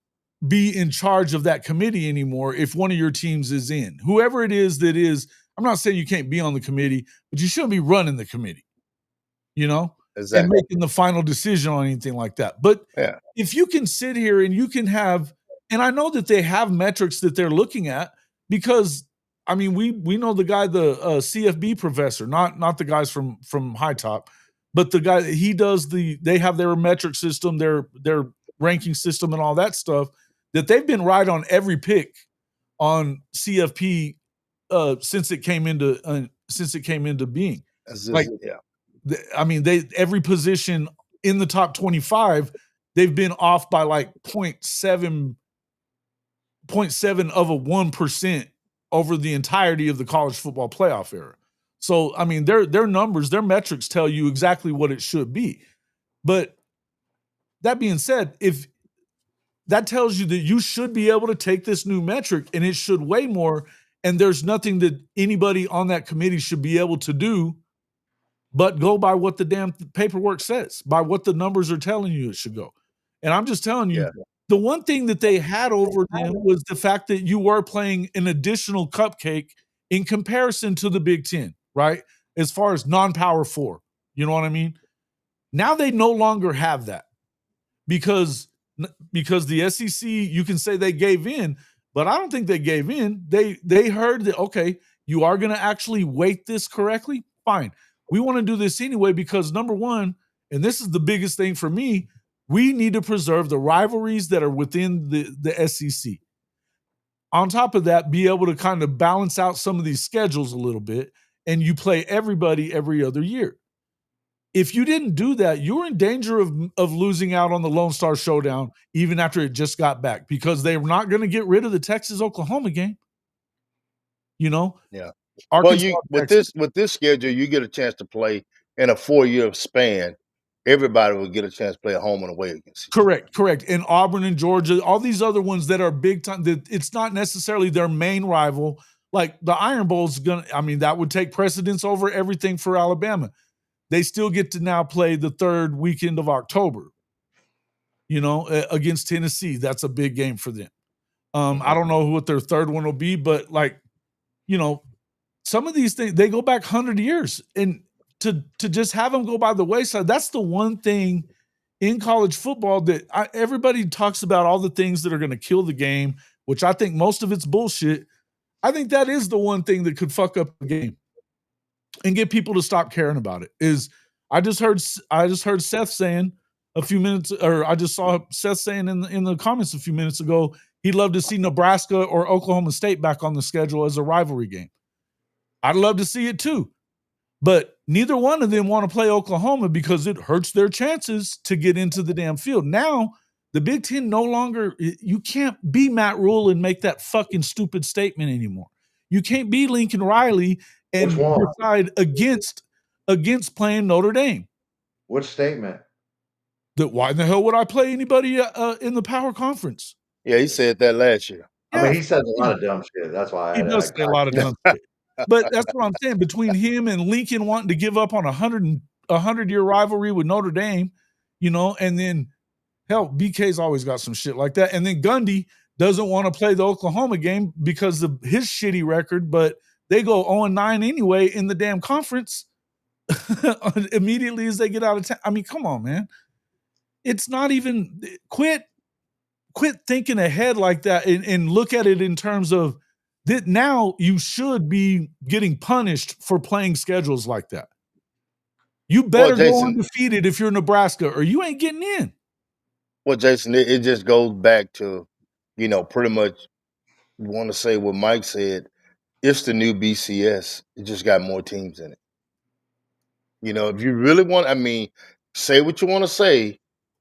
be in charge of that committee anymore if one of your teams is in. Whoever it is that is, I'm not saying you can't be on the committee, but you shouldn't be running the committee, exactly. And making the final decision on anything like that. But if you can sit here and you can have, and I know that they have metrics that they're looking at, because I mean, we know the guy, the CFB professor, not the guys from High Top, but the guy, they have their metric system, their ranking system and all that stuff, that they've been right on every pick on CFP since it came into being. I mean, every position in the top 25, they've been off by like 0.7 of a 1% over the entirety of the college football playoff era. So, I mean, their numbers, their metrics tell you exactly what it should be. But that being said, if that tells you that you should be able to take this new metric and it should weigh more, and there's nothing that anybody on that committee should be able to do but go by what the damn paperwork says, by what the numbers are telling you it should go. And I'm just telling you, the one thing that they had over them was the fact that you were playing an additional cupcake in comparison to the Big Ten, right? As far as non-power 4, you know what I mean? Now they no longer have that because the SEC, you can say they gave in, but I don't think they gave in. They heard that, okay, you are going to actually weight this correctly? Fine. We want to do this anyway because, number one, and this is the biggest thing for me, we need to preserve the rivalries that are within the SEC. On top of that, be able to kind of balance out some of these schedules a little bit, and you play everybody every other year. If you didn't do that, you're in danger of losing out on the Lone Star Showdown even after it just got back, because they're not going to get rid of the Texas-Oklahoma game. Yeah. Arkansas with this schedule, you get a chance to play in a 4-year span. Everybody will get a chance to play at home and away against you. Correct. And Auburn and Georgia, all these other ones that are big time, that it's not necessarily their main rival. Like the Iron Bowl's that would take precedence over everything for Alabama. They still get to now play the third weekend of October, against Tennessee. That's a big game for them. I don't know what their third one will be, but some of these things, they go back 100 years. And to just have them go by the wayside, that's the one thing in college football that everybody talks about, all the things that are going to kill the game, which I think most of it's bullshit. I think that is the one thing that could fuck up the game and get people to stop caring about it. Is I just heard Seth saying a few minutes, or I just saw Seth saying in the comments a few minutes ago, he'd love to see Nebraska or Oklahoma State back on the schedule as a rivalry game. I'd love to see it too. But neither one of them want to play Oklahoma because it hurts their chances to get into the damn field. Now, the Big Ten no longer, you can't be Matt Rule and make that fucking stupid statement anymore. You can't be Lincoln Riley and decide against playing Notre Dame. What statement? That why in the hell would I play anybody in the power conference? Yeah, he said that last year. I mean, he says a lot of dumb shit. That's why he does say a lot of dumb shit. But that's what I'm saying. Between him and Lincoln wanting to give up on a 100-year rivalry with Notre Dame, and then hell, BK's always got some shit like that. And then Gundy doesn't want to play the Oklahoma game because of his shitty record, but they go 0-9 anyway in the damn conference immediately as they get out of town. I mean, come on, man. It's not even quit thinking ahead like that and look at it in terms of that now you should be getting punished for playing schedules like that. You better go undefeated if you're Nebraska or you ain't getting in. Well, Jason, it just goes back to, pretty much you want to say what Mike said. It's the new BCS. It just got more teams in it. If you really want, say what you want to say.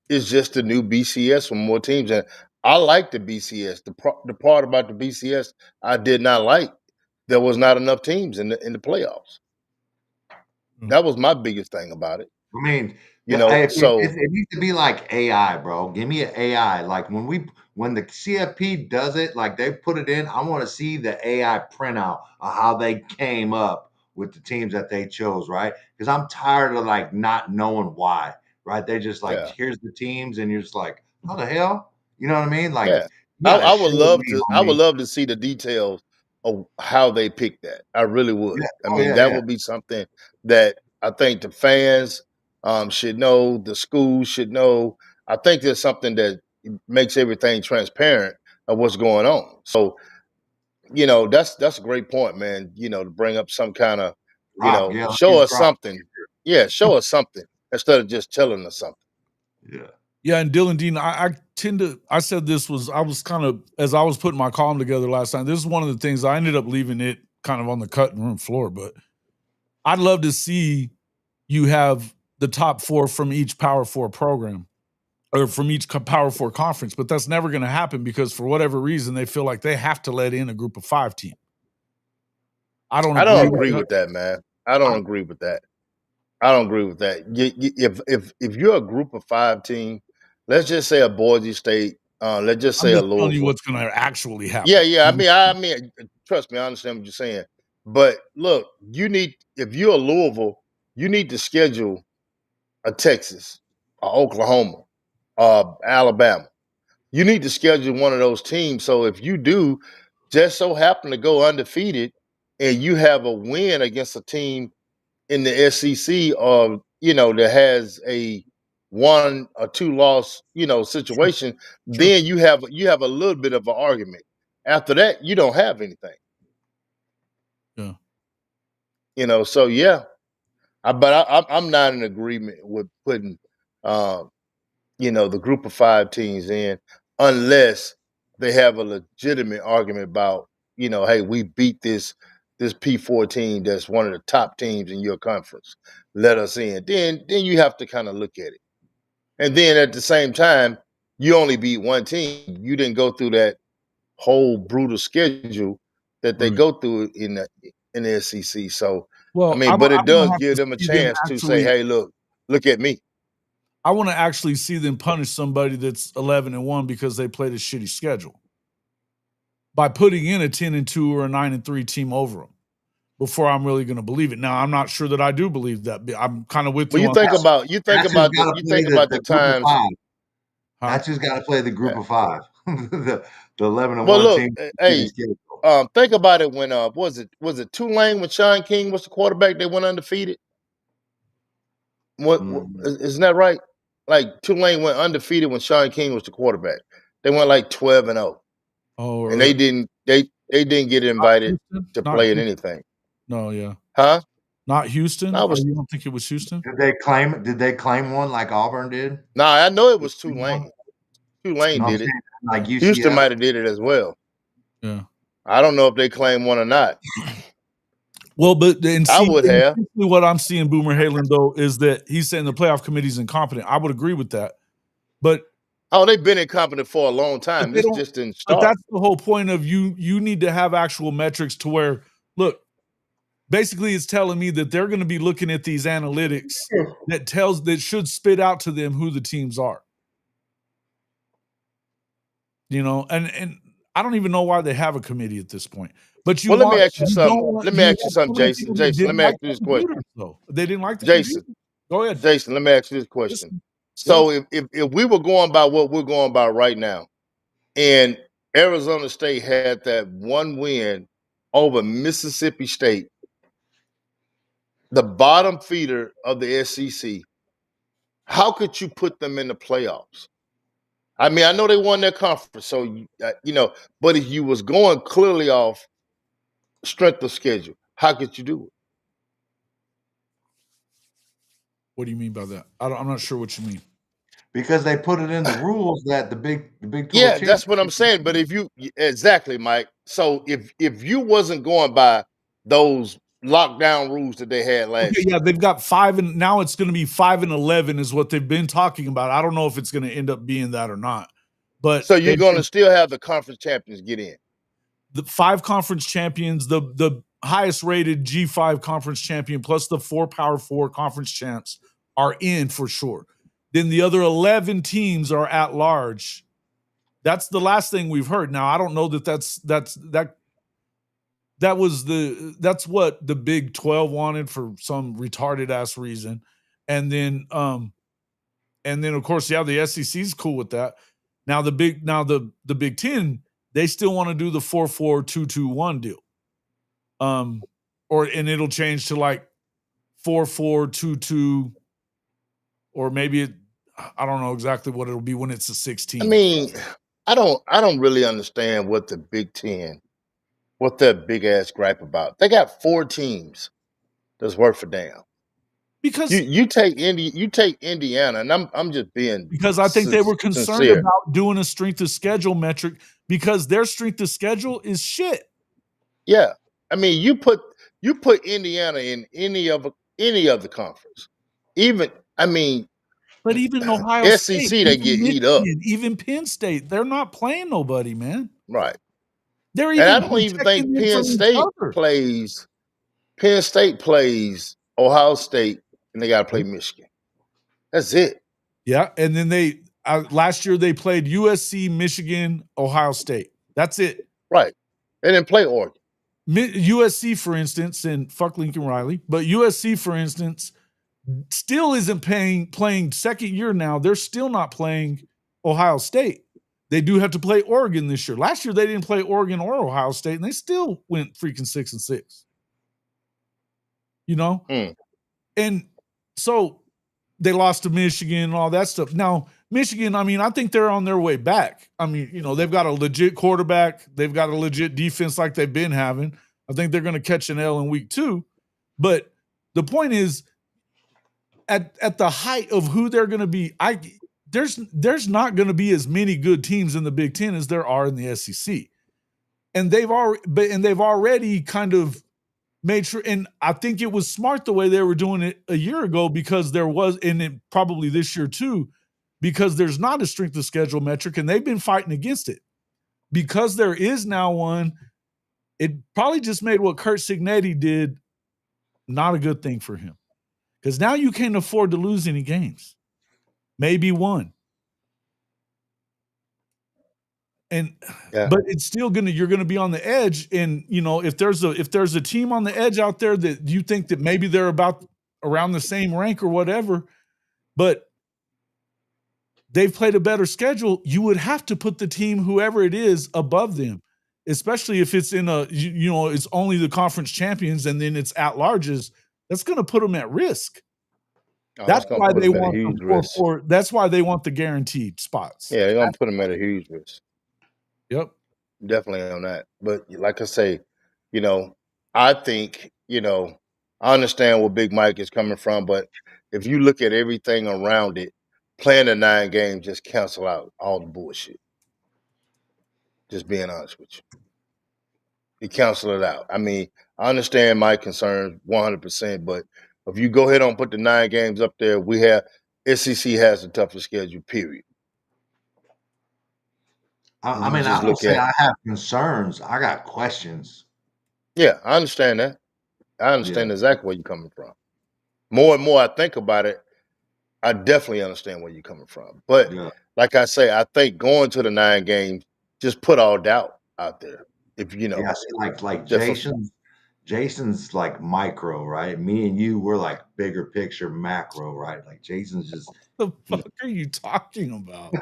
It's just the new BCS with more teams. And I like the BCS. The part about the BCS I did not like, there was not enough teams in the playoffs. That was my biggest thing about it. I mean, it needs to be like AI, bro. Give me an AI. Like when the CFP does it, like they put it in, I want to see the AI printout of how they came up with the teams that they chose, right? Because I'm tired of like not knowing why, right? They just like, here's the teams, and you're just like, how the hell? You know what I mean? Like, I would love to see the details of how they picked that. I really would. That would be something that I think the fans should know, the schools should know. I think there's something that makes everything transparent of what's going on. So, that's a great point, man. To bring up some kind of, show us something. Yeah, show us something instead of just telling us something. Yeah. Yeah, and Dylan Dean, I said this was, I was kind of, as I was putting my column together last time, this is one of the things I ended up leaving it kind of on the cutting room floor, but I'd love to see you have the top 4 from each Power 4 program or from each Power 4 conference, but that's never going to happen because for whatever reason, they feel like they have to let in a group of 5 team. I don't agree with that, man. I don't agree with that. If you're a group of 5 team, let's just say a Boise State, let's just say a Louisville. Telling you what's going to actually happen. Yeah. I mean, trust me, I understand what you're saying. But look, if you're a Louisville, you need to schedule a Texas, a Oklahoma, Alabama. You need to schedule one of those teams. So if you do just so happen to go undefeated and you have a win against a team in the SEC or that has a 1 or 2 loss situation, then you have a little bit of an argument. After that, you don't have anything. Yeah. So yeah, but I'm not in agreement with putting the group of 5 teams in unless they have a legitimate argument about hey, we beat this P14 that's one of the top teams in your conference. Let us in. Then you have to kind of look at it. And then at the same time, you only beat one team. You didn't go through that whole brutal schedule that they go through in in the SEC. So, well, I mean, but it does give them a chance to say, hey, look at me. I want to actually see them punish somebody that's 11-1 because they played a shitty schedule by putting in a 10-2 or a 9-3 team over them before I'm really going to believe it. Now, I'm not sure that I do believe that. I'm kind of with you. Well, you think about the times. That's just got to play the group of 5. the 11-1 well, look, team. Hey, think about it when was it Tulane when Sean King was the quarterback? They went undefeated. Isn't that right? Like Tulane went undefeated when Sean King was the quarterback. They went like 12-0. Oh, and they didn't get invited to play in anything. No, yeah. Huh? Not Houston? No, you don't think it was Houston? Did they claim one like Auburn did? No, I know it was Tulane. Tulane did it. Like UCF? Houston might have did it as well. Yeah. I don't know if they claim one or not. Well, but I would have. What I'm seeing Boomer Halen though is that he's saying the playoff committee is incompetent. I would agree with that, but they've been incompetent for a long time. This just didn't start. But that's the whole point of you. You need to have actual metrics to where, look, basically it's telling me that they're going to be looking at these analytics that should spit out to them who the teams are. You know, and I don't even know why they have a committee at this point. But let me ask you something, Jason. Jason, let me ask you this question. They didn't like the Jason. Computer? Go ahead, Jason. Let me ask you this question. So if we were going by what we're going by right now, and Arizona State had that one win over Mississippi State, the bottom feeder of the SEC, how could you put them in the playoffs? I mean, I know they won their conference, so but if you was going clearly off strength of schedule, how could you do it? What do you mean by that? I'm not sure what you mean. Because they put it in the rules that the Big 12. Yeah, that's what I'm saying. But exactly, Mike. So if you wasn't going by those lockdown rules that they had last year. Yeah, they've got 5 and now it's going to be 5-11 is what they've been talking about. I don't know if it's going to end up being that or not. But so you're going to still have the conference champions get in. The 5 conference champions, the highest rated G5 conference champion plus the 4 Power 4 conference champs are in for sure. Then the other 11 teams are at large. That's the last thing we've heard. Now I don't know that's what the Big 12 wanted for some retarded ass reason. And then of course, yeah, the SEC's cool with that. Now the Big 10, they still want to do the 4-4-2-2-1 deal. And it'll change to like 4-4-2-2, or maybe I don't know exactly what it'll be when it's a 16. I mean, I don't really understand what the Big 10, what that big ass gripe about. They got 4 teams that's worth a damn. Because you take Indiana, and I'm just being because I think they were concerned sincere about doing a strength of schedule metric because their strength of schedule is shit. Yeah, I mean you put Indiana in any of the conference, But even Ohio SEC State, they get heat up. Even Penn State, they're not playing nobody, man. Right. They're even. And I don't even think Penn State plays Ohio State, and they got to play Michigan. That's it. Yeah, and then last year they played USC, Michigan, Ohio State. That's it. Right. They didn't play Oregon. USC, for instance, and fuck Lincoln Riley, but USC, for instance, still isn't playing second year now. They're still not playing Ohio State. They do have to play Oregon this year. Last year they didn't play Oregon or Ohio State, and they still went freaking 6-6. You know? And so they lost to Michigan and all that stuff. Now, Michigan, I mean, I think they're on their way back. I mean, they've got a legit quarterback. They've got a legit defense like they've been having. I think they're going to catch an L in week 2. But the point is, at the height of who they're going to be, there's not going to be as many good teams in the Big 10 as there are in the SEC. And they've already kind of made sure, and I think it was smart the way they were doing it a year ago because there was, and it probably this year too, because there's not a strength of schedule metric and they've been fighting against it. Because there is now one, it probably just made what Curt Cignetti did not a good thing for him. Because now you can't afford to lose any games. Maybe one. And but it's still you're gonna be on the edge. And if there's a team on the edge out there that you think that maybe they're about around the same rank or whatever, but they've played a better schedule, you would have to put the team, whoever it is, above them, especially if it's in it's only the conference champions and then it's at larges. That's going to put them at risk. That's why they want that's why they want the guaranteed spots. Yeah, they're going to put them at a huge risk. Yep. Definitely on that. But like I say, I think, I understand where Big Mike is coming from, but if you look at everything around it, playing the 9 games just cancel out all the bullshit. Just being honest with you. You cancel it out. I mean, I understand my concerns 100%, but if you go ahead and put the 9 games up there, SEC has the toughest schedule, period. I mean, I don't say I have concerns. I got questions. Yeah, I understand that. I understand exactly where you're coming from. More and more I think about it, I definitely understand where you're coming from. But like I say, I think going to the 9 games, just put all doubt out there. If like Jason's like micro, right? Me and you, we're like bigger picture macro, right? Like Jason's just what the fuck are you talking about?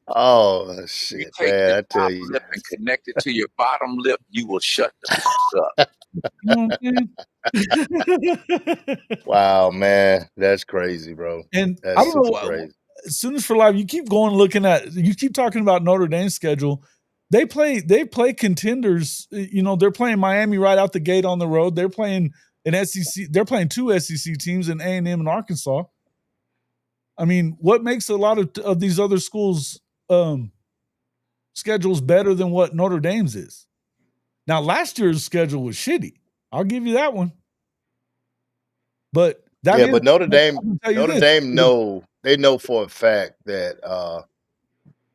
Oh shit, you take man! I tell you, lip and connect it to your bottom lip, you will shut the fuck up. Wow, man, that's crazy, bro. And that's I don't know. Crazy. As soon as for live, you keep talking about Notre Dame's schedule. They play contenders. They're playing Miami right out the gate on the road. They're playing an SEC. They're playing 2 SEC teams in A&M and Arkansas. I mean, what makes a lot of these other schools' schedules better than what Notre Dame's is? Now, last year's schedule was shitty. I'll give you that one. But but Notre Dame know for a fact that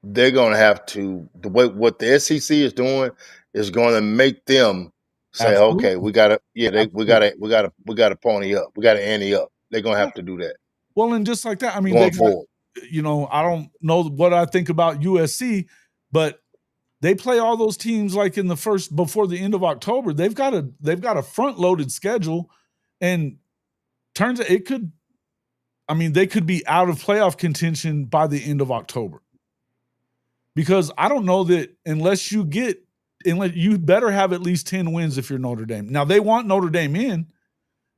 they're going to have to what the SEC is doing is going to make them say, Absolutely. okay, we got to pony up, we got to ante up. They're going to have to do that. Well, and just like that, I mean, going forward. I don't know what I think about USC, but they play all those teams like in before the end of October. They've got a front loaded schedule, and turns out they could be out of playoff contention by the end of October. Because I don't know that unless you better have at least 10 wins if you're Notre Dame. Now they want Notre Dame in,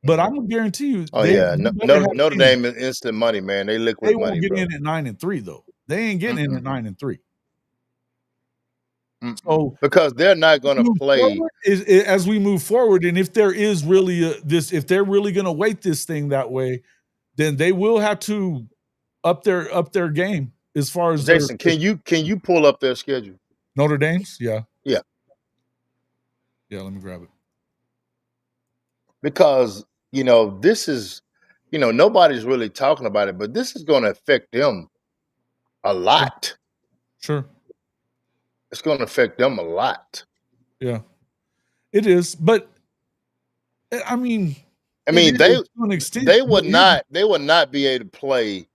but I'm gonna guarantee you. Notre Dame is instant money, man. They liquid money. They won't get in at 9-3 though. They ain't getting in at 9-3. So because they're not going to play as we move forward, and if there is really if they're really going to weight this thing that way, then they will have to up their game as far as Jason. Can you pull up their schedule? Notre Dame's, yeah. Let me grab it because this is nobody's really talking about it, but this is going to affect them a lot. Sure. It's going to affect them a lot. Yeah, it is. But I mean, they would not be able to play.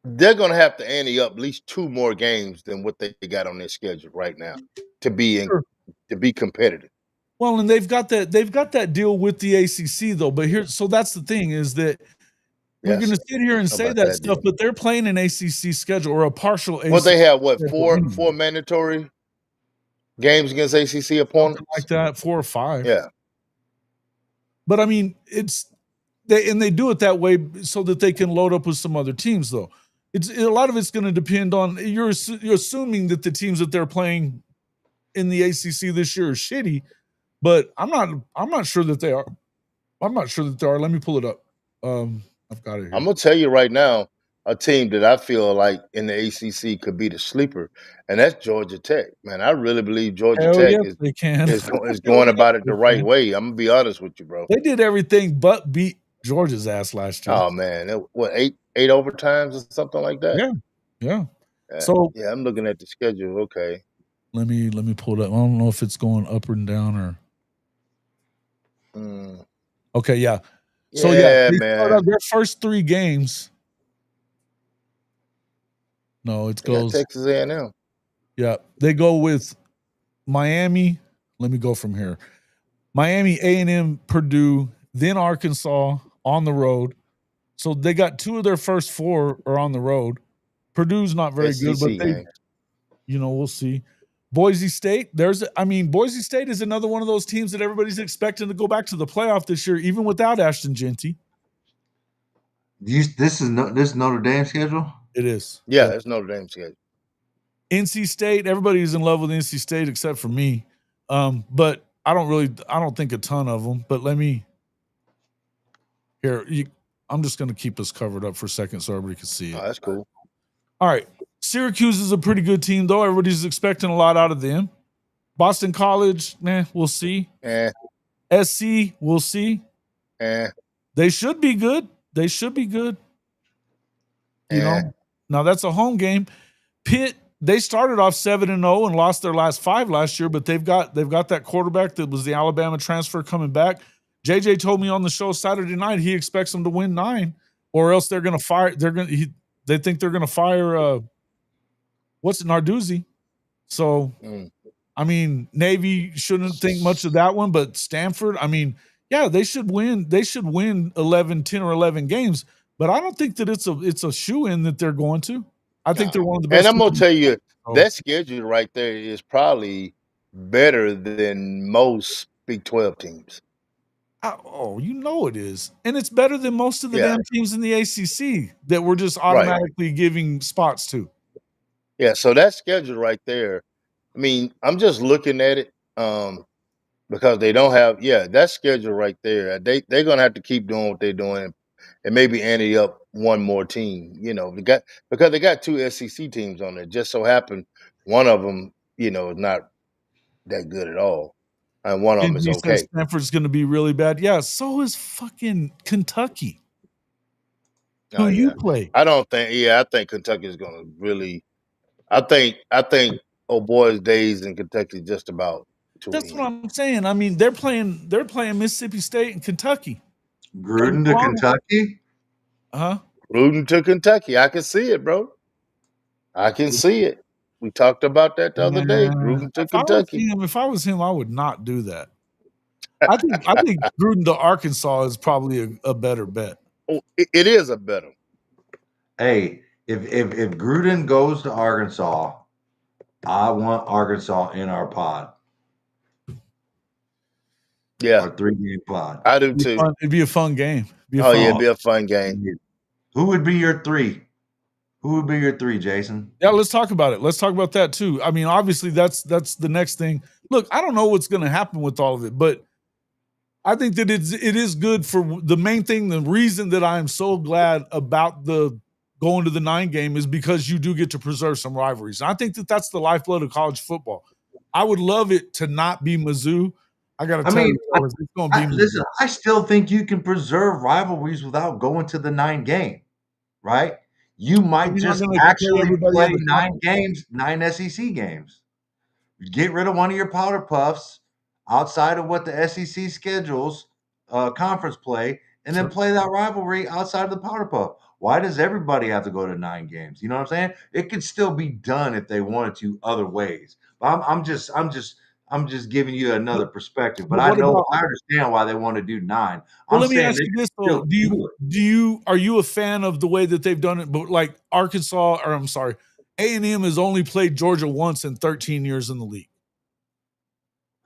They're going to have to ante up at least 2 more games than what they got on their schedule right now to be competitive. Well, and they've got that deal with the ACC though. But so that's the thing is that. We're going to sit here and say that stuff, but they're playing an ACC schedule or a partial ACC. Well, they have four mandatory games against ACC opponents? Something like that, 4 or 5. Yeah. But I mean, they do it that way so that they can load up with some other teams, though. A lot of it's going to depend on you're assuming that the teams that they're playing in the ACC this year are shitty, but I'm not sure that they are. I'm not sure that they are. Let me pull it up. I've got it here. I'm gonna tell you right now, a team that I feel like in the ACC could be the sleeper, and that's Georgia Tech. Man, I really believe Georgia Tech is going about it the right way. I'm gonna be honest with you, bro. They did everything but beat Georgia's ass last year. Oh man, eight overtimes or something like that? Yeah. So I'm looking at the schedule. Okay. Let me pull it up. I don't know if it's going up and down or. Okay, yeah. So yeah, they man. start out their first 3 games. No, it goes Texas A&M. Yeah, they go with Miami. Let me go from here. Miami, A&M, Purdue, then Arkansas on the road. So they got 2 of their first 4 are on the road. Purdue's not very good, but they, we'll see. Boise State, Boise State is another one of those teams that everybody's expecting to go back to the playoff this year, even without Ashton Genty. This is Notre Dame schedule? It is. Yeah, it's Notre Dame schedule. NC State, everybody's in love with NC State except for me. But I don't think a ton of them. But I'm just going to keep us covered up for a second so everybody can see it. Oh, that's cool. All right. Syracuse is a pretty good team, though. Everybody's expecting a lot out of them. Boston College, we'll see. SC, we'll see. They should be good. Now that's a home game. Pitt, they started off 7-0 and lost their last 5 last year, but they've got that quarterback that was the Alabama transfer coming back. JJ told me on the show Saturday night he expects them to win 9, or else they're going to fire. They think they're going to fire. Narduzzi. So, Navy shouldn't think much of that one, but Stanford, they should win. They should win 10 or 11 games, but I don't think that it's a shoe-in that they're going to. I think they're one of the best. And I'm going to tell you, that schedule right there is probably better than most Big 12 teams. It is. And it's better than most of the damn teams in the ACC that we're just automatically giving spots to. Yeah, so that schedule right there, I'm just looking at it because they don't have, that schedule right there, they're going to have to keep doing what they're doing and maybe ante up one more team, because they got 2 SEC teams on there. Just so happened one of them, is not that good at all. And one of them is okay. Stanford's going to be really bad. Yeah, so is fucking Kentucky. Who you play? I think Kentucky is going to really. I think old boys' days in Kentucky just about. That's what I'm saying. They're playing Mississippi State and Kentucky. Gruden to Kentucky? Gruden to Kentucky. I can see it, bro. I can see it. We talked about that the other day. Gruden to Kentucky. If I was him, I would not do that. I think Gruden to Arkansas is probably a better bet. Oh, it is a better. Hey, if Gruden goes to Arkansas, I want Arkansas in our pod. Yeah. Our 3-game pod. I do too. It'd be a fun game. It'd be a fun game. Who would be your 3? Who would be your 3, Jason? Yeah, let's talk about it. Let's talk about that too. Obviously that's the next thing. Look, I don't know what's going to happen with all of it, but I think that it is good for the main thing. The reason that I am so glad about the going to the 9 game is because you do get to preserve some rivalries. And I think that that's the lifeblood of college football. I would love it to not be Mizzou. I got to tell you, it's going to be Mizzou. Listen, I still think you can preserve rivalries without going to the 9 game, right? You might just actually play 9 games, 9 SEC games. Get rid of one of your powder puffs outside of what the SEC schedules conference play, and then play that rivalry outside of the powder puff. Why does everybody have to go to 9 games? You know what I'm saying? It could still be done if they wanted to other ways. But I'm just giving you another perspective. But I understand why they want to do 9. Well, let me ask you this though: are you a fan of the way that they've done it? But like A&M has only played Georgia once in 13 years in the league.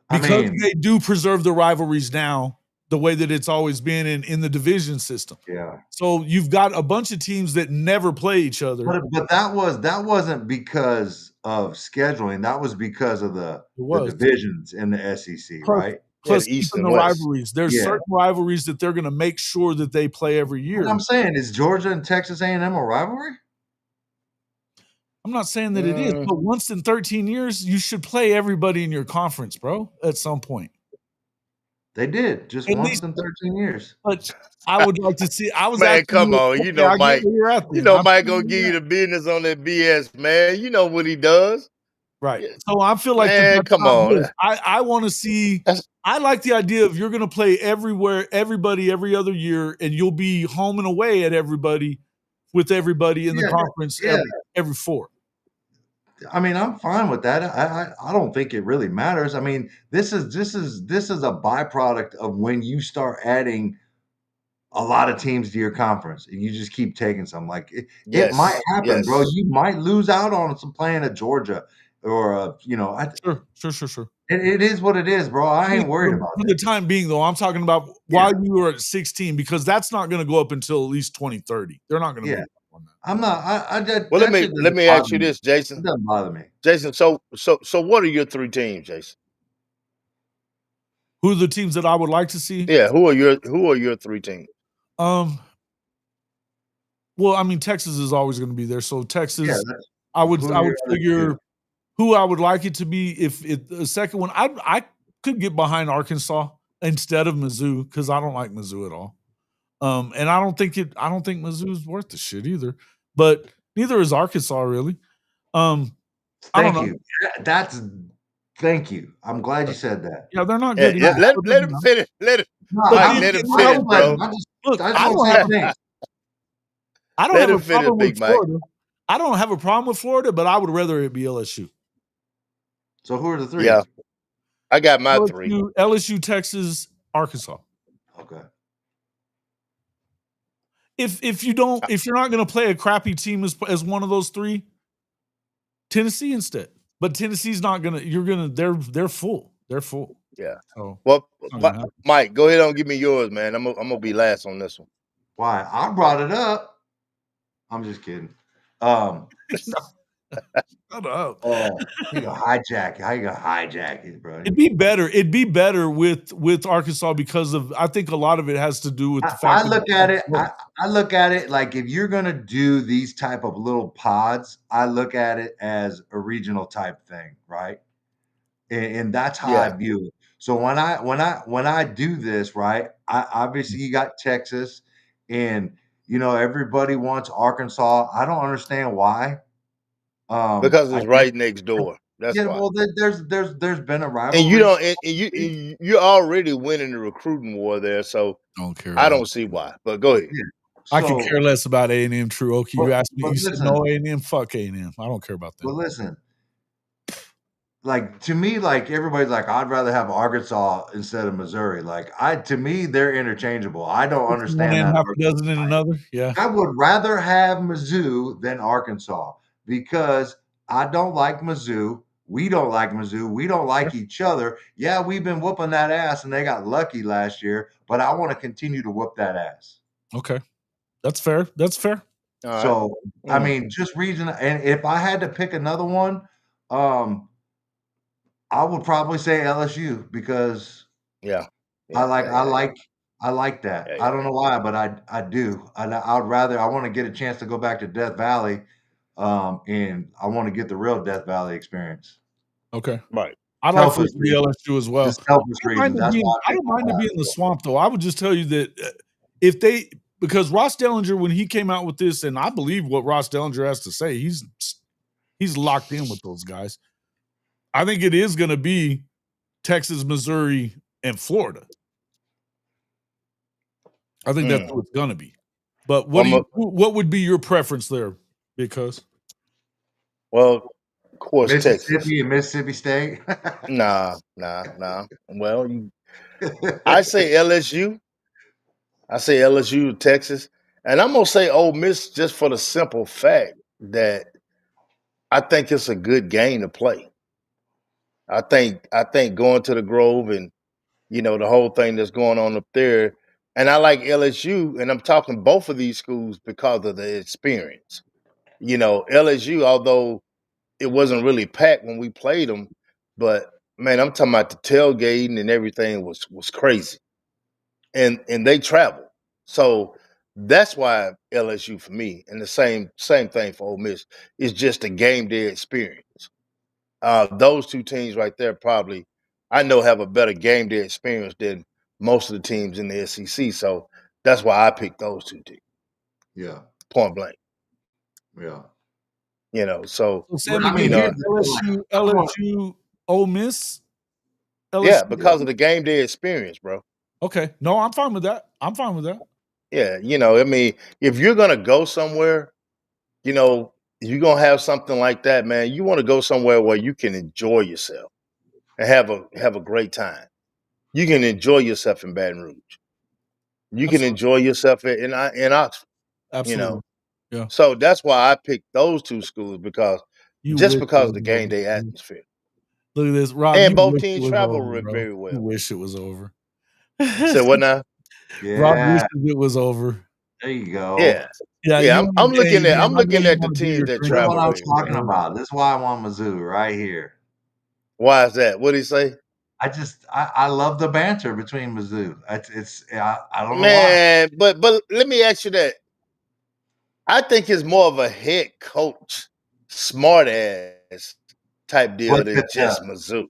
Because they do preserve the rivalries now the way that it's always been in the division system. Yeah. So you've got a bunch of teams that never play each other. But that wasn't because of scheduling. That was because of the divisions in the SEC, right? Plus even the rivalries. There's certain rivalries that they're going to make sure that they play every year. What I'm saying is Georgia and Texas A&M a rivalry? I'm not saying that it is, but once in 13 years, you should play everybody in your conference, bro, at some point. They did, just once in 13 years. But I would like to see. Come on. Mike. Mike gonna give you the business on that BS, man. You know what he does. Right. So I feel like Man, that's come not on. good. I want to see. I like the idea of you're going to play everybody every other year, and you'll be home and away at everybody with everybody in the conference every 4. I mean, I'm fine with that. I don't think it really matters. I mean, this is a byproduct of when you start adding a lot of teams to your conference and you just keep taking some. Like it might happen, bro. You might lose out on some playing at Georgia or Sure. It is what it is, bro. I ain't worried about it. For the time being, though, I'm talking about while you were at 16, because that's not going to go up until at least 2030. They're not going to move on that. I'm not. Well, let me ask you this, Jason. It doesn't bother me, Jason. So what are your 3 teams, Jason? Who are the teams that I would like to see? Yeah, who are your 3 teams? Well, I mean, Texas is always going to be there. So Texas, I would figure who I would like it to be. If the second one, I could get behind Arkansas instead of Mizzou, because I don't like Mizzou at all. And I don't think Mizzou's worth the shit either. But neither is Arkansas really. Thank you. Thank you. I'm glad you said that. Yeah, they're not good. Yeah, let him finish. Let him finish, bro. Look, I don't have a problem with Florida. I don't have a problem with Florida, but I would rather it be LSU. So who are the 3? Yeah, I got my 3. LSU, Texas, Arkansas. Okay. If you're not going to play a crappy team as one of those 3, Tennessee instead. But Tennessee's not gonna. They're full. They're full. Yeah. So well, Mike, go ahead and give me yours, man. I'm gonna be last on this one. Why? I brought it up. I'm just kidding. Shut up. You gonna hijack? How you gonna hijack it, bro? It'd be better with Arkansas because of. I think a lot of it has to do with the fact. I look at it like if you're gonna do these type of little pods, I look at it as a regional type thing, right? And that's how I view it. So when I do this, right, I obviously you got Texas, and everybody wants Arkansas. I don't understand why. Because it's right next door. That's why. Well, there's been a rivalry, and you don't, and you're already winning the recruiting war there. So I don't see why. But go ahead. I can care less about A&M. True, okay. You asked me. You said no A&M. Fuck A&M. I don't care about that. Well, listen. Like to me, like everybody's like, I'd rather have Arkansas instead of Missouri. Like to me, they're interchangeable. I don't understand that. Half a dozen in another. Yeah. I would rather have Mizzou than Arkansas because I don't like Mizzou. We don't like Mizzou. We don't like each other. Yeah, we've been whooping that ass, and they got lucky last year. But I want to continue to whoop that ass. Okay, that's fair. That's fair. So I mean, just reason. And if I had to pick another one, I would probably say LSU because I like that. I don't know why, but I do. I want to get a chance to go back to Death Valley, and I want to get the real Death Valley experience. Okay, right. I'd like for it to be LSU as well. Just selfish reasons. I don't mind to be in the swamp though. I would just tell you that because Ross Dellinger, when he came out with this, and I believe what Ross Dellinger has to say, he's locked in with those guys. I think it is going to be Texas, Missouri, and Florida. I think that's what it's going to be. But what would be your preference there? Because, well, of course, Mississippi Texas and Mississippi State. Nah. Well, I say LSU. I say LSU, Texas, and I'm gonna say Ole Miss just for the simple fact that I think it's a good game to play. I think going to the Grove and the whole thing that's going on up there, and I like LSU, and I'm talking both of these schools because of the experience. LSU, although it wasn't really packed when we played them, but man, I'm talking about the tailgating and everything was crazy, and they travel, so that's why LSU for me, and the same thing for Ole Miss is just a game day experience. Those two teams right there probably, I know, have a better game day experience than most of the teams in the SEC. So that's why I picked those two teams. Yeah. Point blank. Yeah. So Sammy, I mean, LSU, Ole Miss, yeah, LSU. because of the game day experience, bro. Okay, no, I'm fine with that. Yeah, I mean, if you're gonna go somewhere, you're gonna have something like that, man. You want to go somewhere where you can enjoy yourself and have a great time. You can enjoy yourself in Baton Rouge. You can Absolutely. enjoy yourself in Oxford. Absolutely. Yeah. So that's why I picked those two schools because Because of the game day atmosphere. Look at this, Rob. And You both wish it teams was travel over, bro. very well. You wish it was over. So what now? Rob Yeah, wishes it was over. there you go. Yeah. Yeah, Yeah, I'm looking at I know the you teams wanna do that your This is travel what I'm very talking well. about. This is why I want Mizzou right here. Why is that? What did he say? I love the banter between Mizzou. I don't know why. Man, but let me ask you that. I think it's more of a head coach, smart ass type deal than just Mizzou.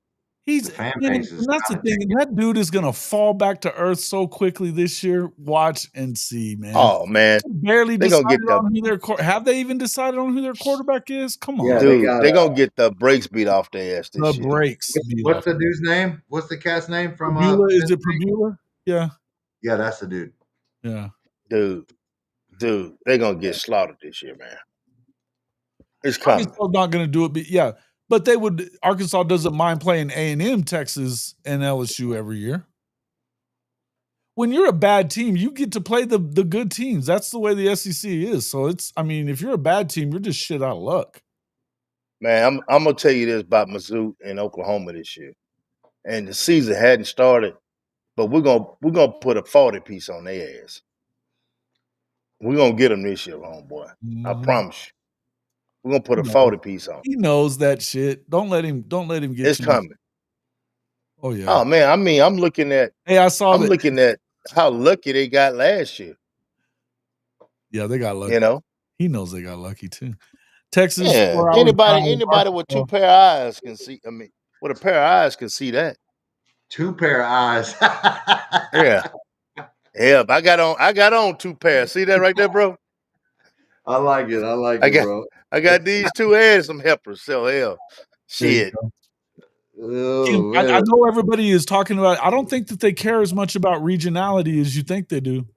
He's The fan and base is that's the kinda thing. That dude is gonna fall back to earth so quickly this year. Watch and see, man. Oh man, Barely they gonna get decided on who their have they even decided on who their quarterback is? Come on, dude. They're gonna get the brakes beat off their ass the this year. breaks. What's the dude's name? What's the cat's name from Pabula? Is it Pabula? Yeah, Yeah, that's the dude. yeah. Dude, they're gonna get slaughtered this year, man. It's coming. Arkansas not gonna do it, but yeah. But they would. Arkansas doesn't mind playing A&M, Texas, and LSU every year. When you're a bad team, you get to play the good teams. That's the way the SEC is. So if you're a bad team, you're just shit out of luck. Man, I'm gonna tell you this about Mizzou and Oklahoma this year. And the season hadn't started, but we're gonna put a 40 piece on their ass. We're gonna get them this year, homeboy. I promise you. We're gonna put a 40 piece on. He knows that shit. Don't let him get It's you. coming. Oh yeah. Oh man, I mean, I'm looking at looking at how lucky they got last year. Yeah, they got lucky. He knows they got lucky too. Texas. Yeah. Anybody with two pair of eyes can see. I mean, with a pair of eyes can see that. Two pair of eyes. Yeah. Yeah, I got on two pairs. See that right there, bro? I like it, bro. I got these two and some helpers. So hell. Shit. Oh, I know everybody is talking about. I don't think that they care as much about regionality as you think they do.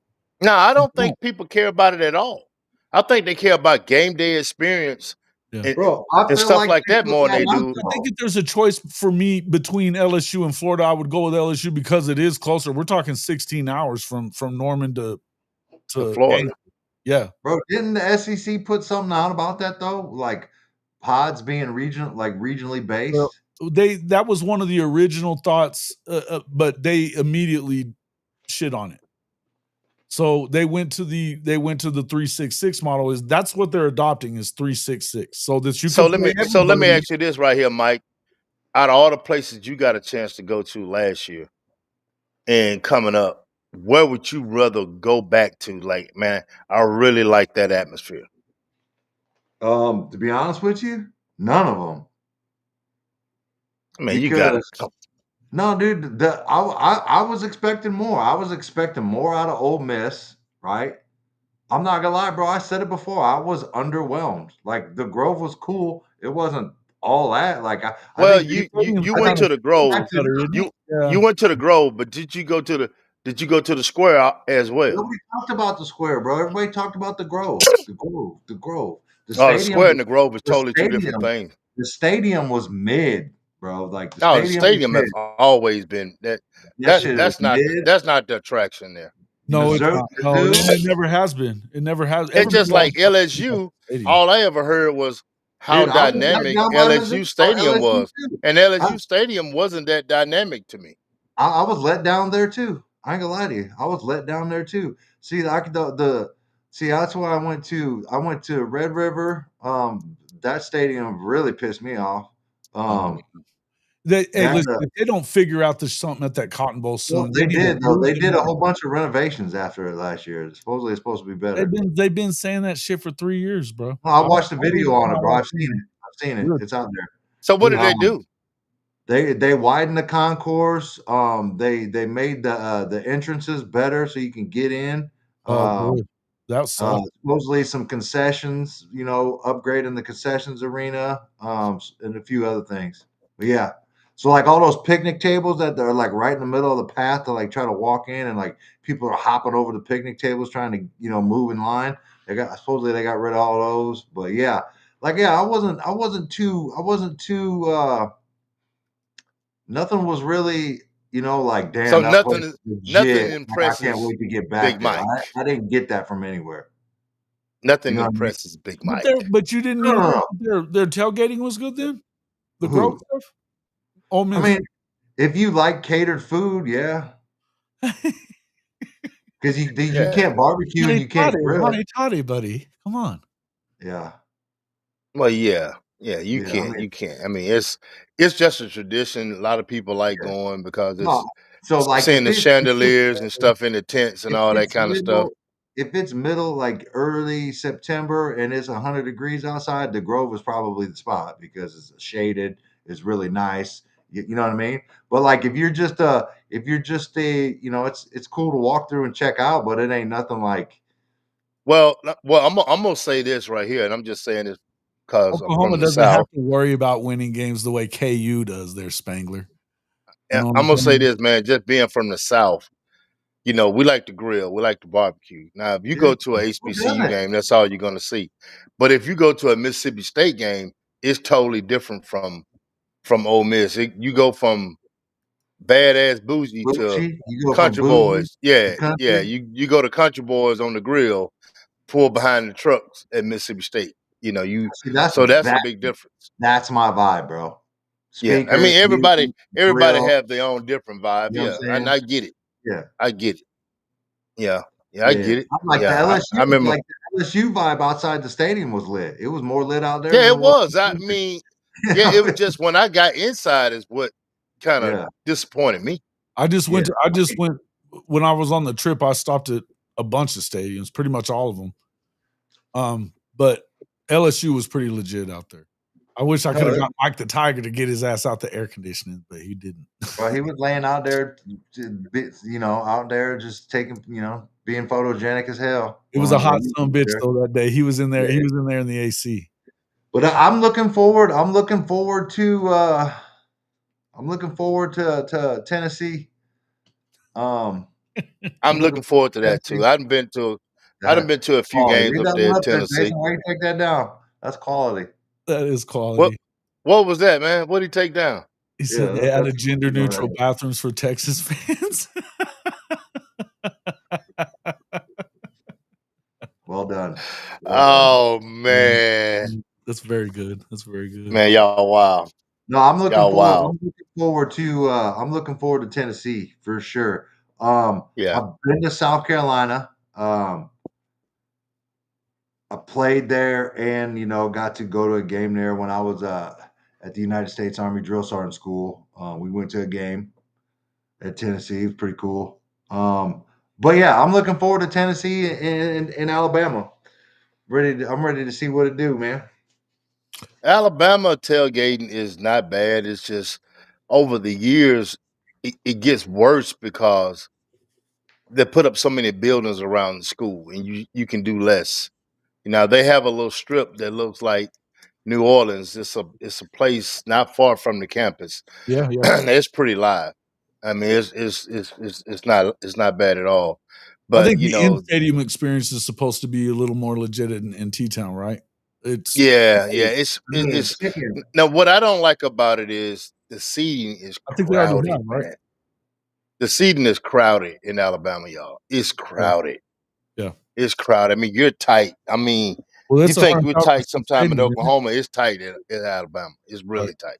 No, I don't think people care about it at all. I think they care about game day experience and stuff like that more than they do. I think if there's a choice for me between LSU and Florida, I would go with LSU because it is closer. We're talking 16 hours from Norman to Florida. Yeah, bro. Didn't the SEC put something out about that though? Like pods being regionally based. Well, that was one of the original thoughts, but they immediately shit on it. So they went to the 3-6-6 model. That's what they're adopting is 3-6-6. So that you. So let me ask you this right here, Mike. Out of all the places you got a chance to go to last year and coming up, where would you rather go back to? Like, man, I really like that atmosphere. To be honest with you, none of them. I mean, you got to. No, dude. I was expecting more. I was expecting more out of Ole Miss, right? I'm not gonna lie, bro. I said it before. I was underwhelmed. Like the Grove was cool. It wasn't all that. Like you went to the Grove. You went to the Grove, but did you go to the Square as well? Nobody talked about the Square, bro. Everybody talked about the Grove. The Grove. The Square and the Grove is totally two different things. The stadium was mid, bro. Like the stadium has always been that. That's not the attraction there. No, it's not. No, it never has been. It never has. It's just like LSU. All I ever heard was how dynamic LSU Stadium was, and LSU Stadium wasn't that dynamic to me. I was let down there too. I ain't gonna lie to you. I was let down there too. See, that's why I went to. I went to Red River. That stadium really pissed me off. Listen, if they don't figure out there's something at that Cotton Bowl soon. Well, they did though. They did a whole bunch of renovations after it last year. Supposedly, it's supposed to be better. They've been saying that shit for 3 years, bro. No, I watched the video on it, bro. I've seen it. It's out there. So what did they do? They widened the concourse. They made the entrances better so you can get in. The That's supposedly some concessions, upgrading the concessions arena, and a few other things. But yeah, so like all those picnic tables that are like right in the middle of the path to like try to walk in, and like people are hopping over the picnic tables trying to move in line. Supposedly they got rid of all those. But yeah, I wasn't too nothing was really, like, damn, So that place nothing is legit. Like, I can't impresses wait to get back Big there. Mike. I didn't get that from anywhere. Nothing You know what I mean? impresses Big Mike. but you didn't No. their tailgating was good then? The Grove Who? stuff? Ole Miss. I mean, if you like catered food, yeah. Because you can't barbecue and you can't grill. Honey toddy, buddy. Come on. Yeah. Well, yeah, you Yeah, I can't, mean, you can't. I mean, it's just a tradition. A lot of people like yeah. going because No, it's so like seeing the chandeliers and stuff in the tents and all that kind of stuff. if it's middle, like early September and it's 100 degrees outside, the Grove is probably the spot because it's shaded, it's really nice. You know what I mean? But like if you're just a, it's cool to walk through and check out, but it ain't nothing like. Well, I'm gonna say this right here, and I'm just saying this because I'm Oklahoma from the doesn't have South. to worry about winning games the way KU does there, Spangler. You And know what I'm gonna say saying? this, man. Just being from the South, we like to grill, we like to barbecue. Now, if you Yeah, go to a who HBCU doesn't? game, that's all you're gonna see. But if you go to a Mississippi State game, it's totally different from Ole Miss. You go from badass bougie to Bougie, you go from country bougie boys. Yeah, to yeah. country. You go to country boys on the grill, pull behind the trucks at Mississippi State. See, So that's a big difference. that's my vibe, bro. Yeah, I Speakers, mean everybody music, everybody grill. have their own different vibe. You know what Yeah, I'm and saying? I get it. Yeah. I get it. Yeah, I Yeah. get it. I'm like the Yeah, I LSU, remember. like the LSU vibe outside the stadium was lit. It was more lit out there Yeah, than it it was. was. I mean, yeah, it was just when I got inside is what kind of Yeah. disappointed me. I just went Yeah. when I was on the trip, I stopped at a bunch of stadiums, pretty much all of them. But LSU was pretty legit out there. I wish I could have got Mike the Tiger to get his ass out the air conditioning, but he didn't. Well, he was laying out there, out there just taking, being photogenic as hell. It was a hot son bitch though that day. He was in there. Yeah. He was in there in the AC. But I'm looking forward to Tennessee. I'm looking forward to that too. I've been to a few games Read up that there one in up there, Tennessee. Jason. Why you take that down? That's quality. That is quality. What was that, man? What did he take down? He said they added gender neutral bathrooms for Texas fans. Well done. Man. That's very good. That's very good. Man, y'all wow. No, I'm looking y'all forward. wow. I'm looking forward to Tennessee for sure. Yeah. I've been to South Carolina. I played there and got to go to a game there when I was at the United States Army Drill Sergeant School. We went to a game at Tennessee. It was pretty cool. But yeah, I'm looking forward to Tennessee and Alabama. I'm ready to see what it do, man. Alabama tailgating is not bad. It's just over the years it gets worse because they put up so many buildings around the school and you can do less. They have a little strip that looks like New Orleans. It's a place not far from the campus. Yeah. It's pretty live. I mean, it's not bad at all. But I think the in-stadium experience is supposed to be a little more legit in T-Town, right? It's now what I don't like about it is the seating is crowded. I think they already have, right? The seating is crowded in Alabama, y'all. It's crowded. Yeah. It's crowded. I mean, you're tight. I mean, you think we're tight sometime in Oklahoma. It's tight in Alabama. It's really tight.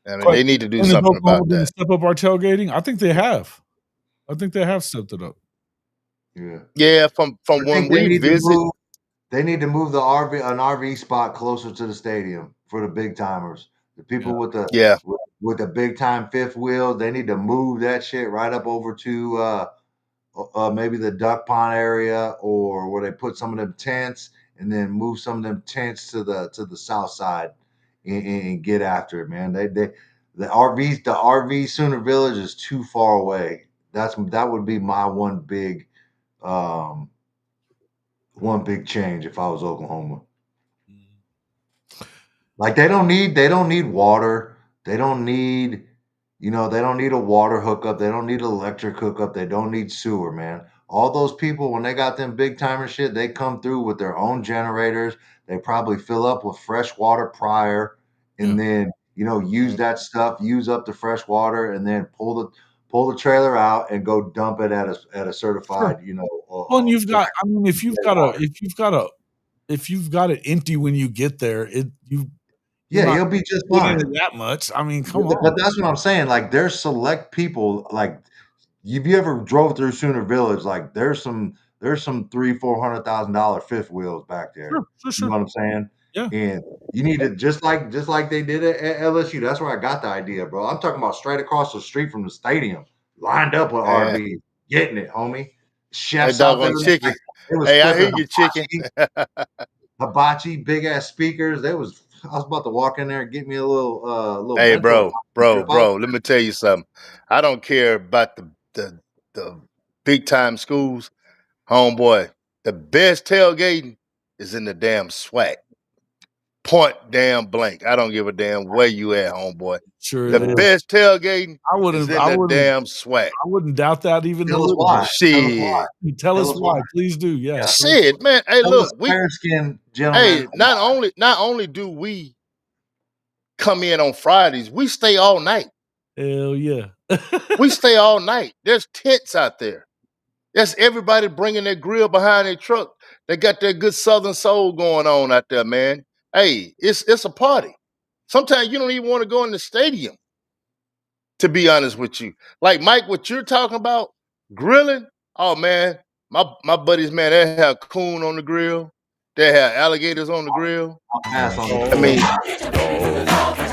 I mean, they need to do something about that. Step up our tailgating. I think they have. I think they have stepped it up. Yeah. From when we visit, they need to move an RV spot closer to the stadium for the big timers. The people with the big time fifth wheel, they need to move that shit right up over to maybe the duck pond area or where they put some of them tents, and then move some of them tents to the south side and get after it, man. The RV Sooner Village is too far away. That would be my one big one big change if I was Oklahoma. Like they don't need water. They don't need, they don't need a water hookup. They don't need electric hookup. They don't need sewer, man. All those people, when they got them big timer shit, they come through with their own generators. They probably fill up with fresh water prior, and then use that stuff, use up the fresh water, and then pull the trailer out and go dump it at a certified, Well, and you've got. I mean, if you've got it empty when you get there, you'll be just fine. That much. I mean, come on. But that's what I'm saying. Like, there's select people. Like, if you ever drove through Sooner Village, like there's some $300,000-$400,000 fifth wheels back there. Sure. You know what I'm saying? Yeah. And you need to just like they did at LSU. That's where I got the idea, bro. I'm talking about straight across the street from the stadium, lined up with RV, getting it, homie. Chefs out there. Chicken. Hey, I hear you, chicken. Hibachi, big ass speakers. I was about to walk in there and get me a little. Hey, bro. Let me tell you something. I don't care about the big time schools, homeboy. The best tailgating is in the damn SWAC. Point damn blank. I don't give a damn where you at, homeboy. Sure. The best tailgating is in the damn SWAC. I wouldn't doubt that even. Tell us why. Shit. Tell us why. Please do. Yeah. Shit, man. Hey, look, fair-skinned gentlemen. Hey, not only do we come in on Fridays, we stay all night. Hell yeah. We stay all night. There's tents out there. That's everybody bringing their grill behind their truck. They got their good Southern soul going on out there, man. Hey, it's a party. Sometimes you don't even want to go in the stadium, to be honest with you. Like, Mike, what you're talking about, grilling, oh, man, my buddies, man, they have coon on the grill. They have alligators on the grill. I mean,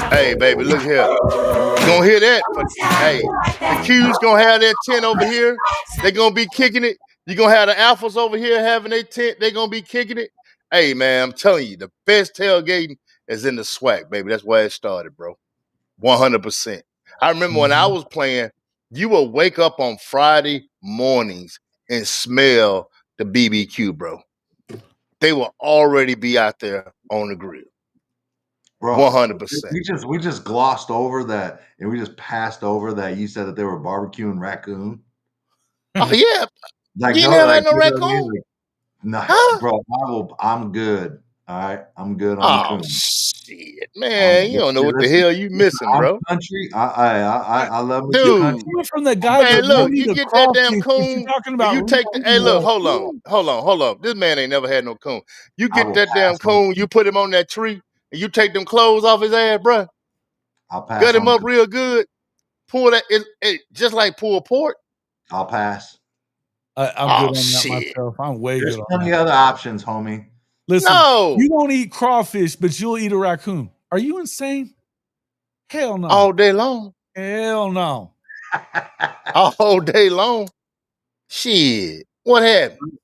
hey, baby, look here. You gonna hear that? But, hey, the Q's gonna have their tent over here. They gonna be kicking it. You gonna have the Alphas over here having their tent. They gonna be kicking it. Hey, man, I'm telling you, the best tailgating is in the SWAC, baby. That's where it started, bro. 100%. I remember when I was playing, you would wake up on Friday mornings and smell the BBQ, bro. They will already be out there on the grill. Bro, 100%. We just glossed over that, and we just passed over that. You said that they were barbecuing raccoon. Oh yeah, like you never had no raccoon. Bro, I'm good. All right, I'm good on the coon. Shit, man, you don't know what the hell you missing, bro. Country, I love me dude. Country. From the guy, hey, look, you get that damn coon. Talking about you take the. Hey, look, hold on. This man ain't never had no coon. You get that damn coon. You put him on that tree, and you take them clothes off his ass, bro. I'll pass. Gut him up real good. Pull that. Just like pull pork. I'll pass. I'm good on that myself. I'm way There's good on that. There's plenty other options, homie. Listen, no. You won't eat crawfish, but you'll eat a raccoon. Are you insane? Hell no. All day long. Hell no. All day long. Shit. What happened?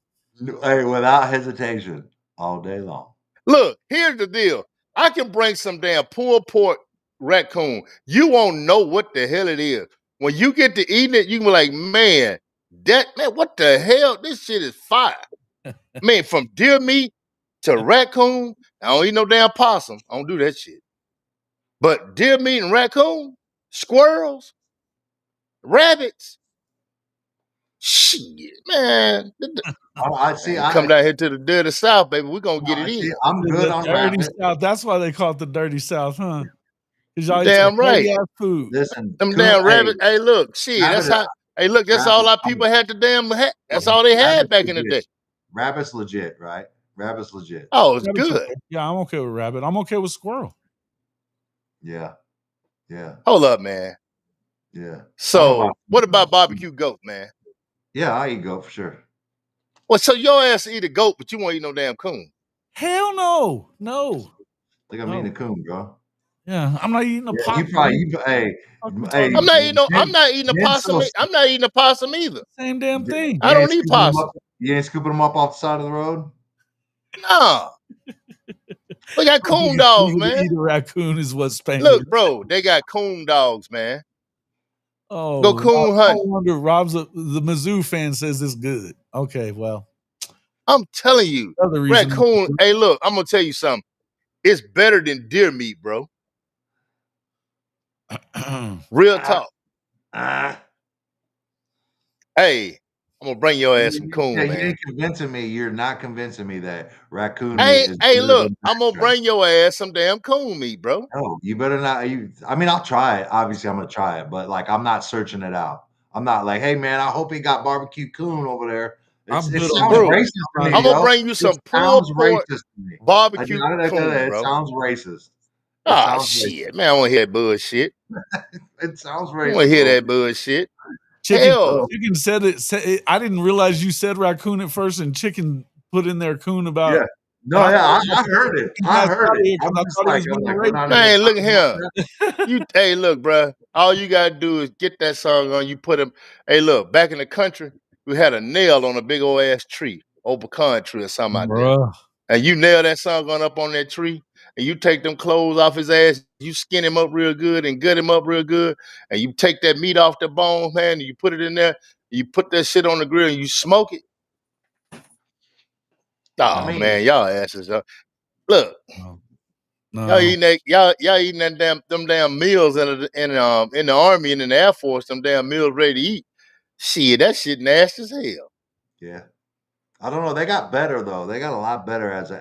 Hey, without hesitation, all day long. Look, here's the deal. I can bring some damn pulled pork raccoon. You won't know what the hell it is. When you get to eating it, you can be like, man, what the hell? This shit is fire. Man, from deer meat to raccoon, I don't eat no damn possum. I don't do that shit. But deer meat and raccoon, squirrels, rabbits, shit, man. Come down here to the dirty South, baby. We're going to get it in. I'm good on dirty South. That's why they call it the dirty South, huh? Damn right. Food. Listen, them damn rabbits. Hey, look, shit. That's how. Hey, look, that's all our people had to damn. That's all they had back in the day. Rabbit's legit, right? Rabbit's legit. Oh, it's good. Okay. Yeah, I'm okay with rabbit. I'm okay with squirrel. Yeah. Hold up, man. Yeah. So, what about barbecue goat, man? Yeah, I eat goat for sure. Well, so your ass eat a goat, but you won't eat no damn coon. Hell no. No. I think I'm eating a coon, bro. Yeah, I'm not eating a possum. I'm not eating a possum. I'm not eating a possum either. Same damn thing. I don't eat possum. You ain't scooping them up off the side of the road? No. We got coon dogs, man. Eat a raccoon is what's paying. Look, bro, they got coon dogs, man. Oh, go coon hunt. I wonder. Rob's the Mizzou fan says it's good. Okay, well, I'm telling you, raccoon. Hey, look, I'm gonna tell you something. It's better than deer meat, bro. Real talk. Hey, I'm gonna bring your ass some coon, man. You ain't convincing me. You're not convincing me that raccoon meat is. Hey, look, I'm gonna bring your ass some damn coon meat, bro. No, you better not. I mean, I'll try it. Obviously, I'm gonna try it, but like, I'm not searching it out. I'm not like, hey man, I hope he got barbecue coon over there. It sounds racist to me. I'm gonna bring you some pulled pork barbecue coon, it bro. sounds racist. Oh shit, man! I want to hear that bullshit. It sounds racist. I want to hear that bullshit. Chicken said it. I didn't realize you said raccoon at first, and Chicken put in there coon about. Yeah. No, I heard it. I heard it. Man, look at him. Hey, look, bro. All you gotta do is get that song on. You put him. Hey, look. Back in the country, we had a nail on a big old ass tree, old pecan tree or something out there. And you nail that song on up on that tree, and you take them clothes off his ass. You skin him up real good and gut him up real good, and you take that meat off the bone, man. And you put it in there. You put that shit on the grill and you smoke it. Oh man, y'all asses up. Look, y'all eating that, y'all eating that them damn meals in the army and in the Air Force, them damn meals ready to eat. Shit, that shit nasty as hell. Yeah, I don't know. They got better though. They got a lot better as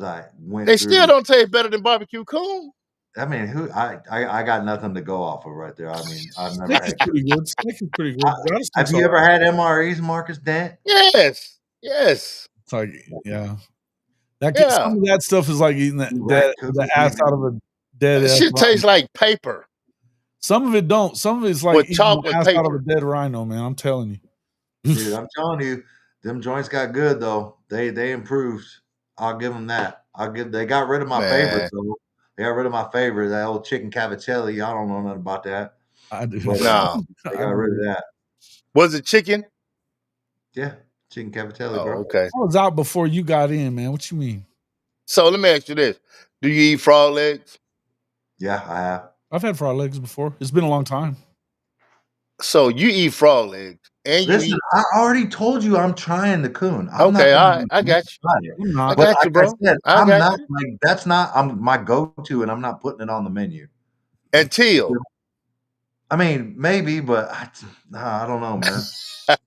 I went. They still don't taste better than barbecue coon. I mean, I got nothing to go off of right there. I mean, I've never had. Pretty good. Steak is pretty good. Have you ever had MREs, Marcus Dent? Yes. It's like, yeah. Some of that stuff is like eating the ass out of a dead ass. Shit tastes like paper. Some of it don't. Some of it's like eating the ass out of a dead rhino, man. I'm telling you. Dude, I'm telling you, them joints got good though. They improved. I'll give them that. They got rid of my favorite though. They got rid of my favorite, that old chicken cavatelli. I don't know nothing about that. I do. But, no. They got rid of that. Was it chicken? Yeah, chicken cavatelli, bro. Okay. I was out before you got in, man. What you mean? So let me ask you this. Do you eat frog legs? Yeah, I have. I've had frog legs before. It's been a long time. So you eat frog legs. And listen, I already told you I'm trying the coon. I got you. I got you, bro. That's not my go-to, and I'm not putting it on the menu. Until, I mean, maybe, but I don't know, man.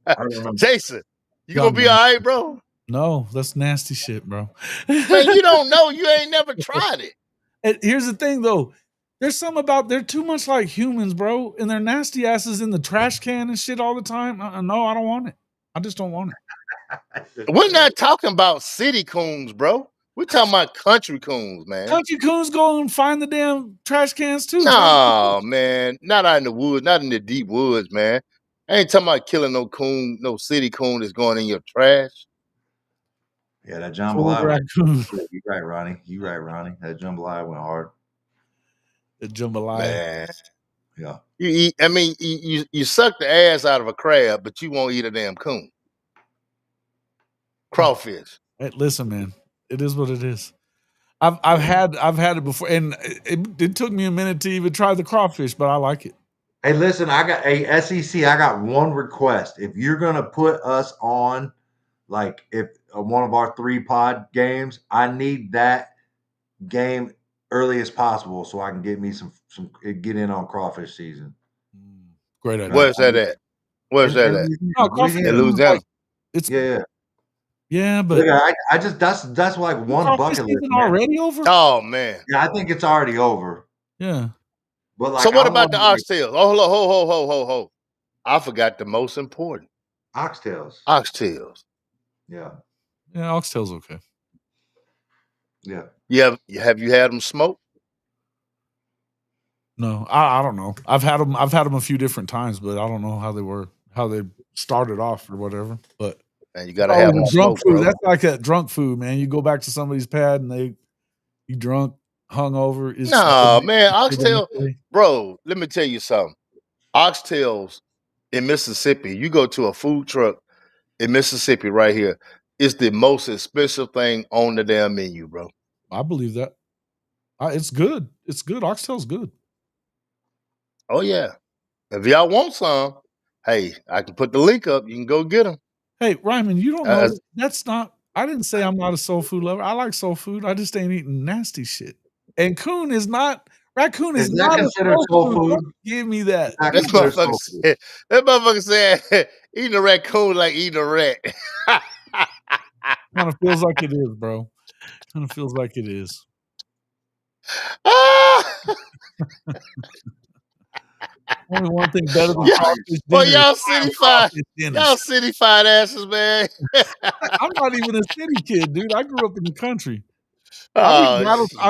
I don't know. Jason, you gonna be all right, bro? No, that's nasty shit, bro. Man, you don't know. You ain't never tried it. And here's the thing, though. There's something about they're too much like humans, bro, and they're nasty asses in the trash can and shit all the time. No, I don't want it. I just don't want it. We're not talking about city coons, bro. We're talking about country coons, man. Country coons go and find the damn trash cans too. No, man, not out in the woods, not in the deep woods, man. I ain't talking about killing no coon, no city coon that's going in your trash. Yeah, that jambalaya. You right, Ronnie. That jambalaya went hard. The jambalaya. Man. Yeah. You eat. I mean, you suck the ass out of a crab, but you won't eat a damn coon. Crawfish. Hey, listen, man. It is what it is. I've had it before, and it took me a minute to even try the crawfish, but I like it. Hey, listen, I got a SEC. I got one request. If you're gonna put us on, like, if one of our 3 pod games, I need that game early as possible so I can get me some get in on crawfish season. Great idea. Where's that at? Where's that at? In Louisiana. It's yeah, but look, I just that's like one bucket list. Already over? Oh man. Yeah, I think it's already over. Yeah. But like, so what about the oxtails? Oh, ho. I forgot the most important. Oxtails. Yeah, oxtails okay. Yeah. Have you had them smoked? No, I don't know. I've had them a few different times, but I don't know how they started off or whatever. But and you gotta have them drunk smoked, food. bro. That's like that drunk food, man. You go back to somebody's pad and you drunk, hungover. Man, oxtail, bro. Let me tell you something. Oxtails in Mississippi. You go to a food truck in Mississippi right here. It's the most expensive thing on the damn menu, bro. I believe that. It's good. It's good. Oxtail's good. Oh yeah. If y'all want some, hey, I can put the link up. You can go get them. Hey, Ryman, you don't know that's not. I didn't say I'm not a soul food lover. I like soul food. I just ain't eating nasty shit. And raccoon is not a soul food. Don't give me that. That motherfucker said eating a raccoon like eating a rat. Kind of feels like it is, bro. Kind of feels like it is. Only one thing better than crawfish dinner. Y'all city-fied asses, man. I'm not even a city kid, dude. I grew up in the country. I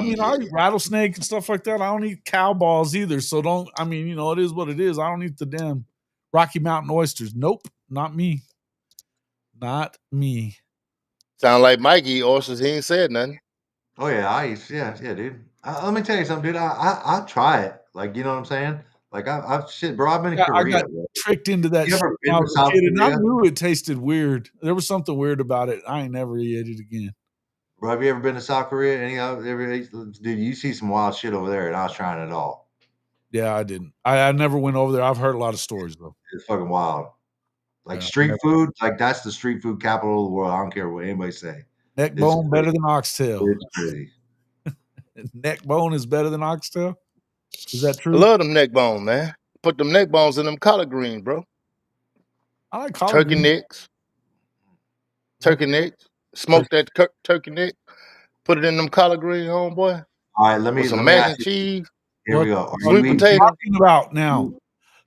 eat rattlesnake and stuff like that. I don't eat cow balls either. So it is what it is. I don't eat the damn Rocky Mountain oysters. Nope, not me. Not me. Sound like Mikey oysters. He ain't said nothing. Oh yeah, dude. Let me tell you something, dude. I try it. Like, you know what I'm saying? Like I've been in Korea. I got tricked into that shit when I was a kid, and I knew it tasted weird. There was something weird about it. I ain't never ate it again. Bro, have you ever been to South Korea? Dude, you see some wild shit over there, and I was trying it all. Yeah, I didn't. I never went over there. I've heard a lot of stories though. It's fucking wild. Like street food, like that's the street food capital of the world. I don't care what anybody say. Neck bone better than oxtail. It's crazy. Neck bone is better than oxtail. Is that true? I love them neck bones, man. Put them neck bones in them collard greens, bro. I like collard turkey greens. necks. Turkey necks. Smoke that turkey neck. Put it in them collard greens, homeboy. All right, let me some mac and cheese. Here we go. Sweet potato. What are you talking about now?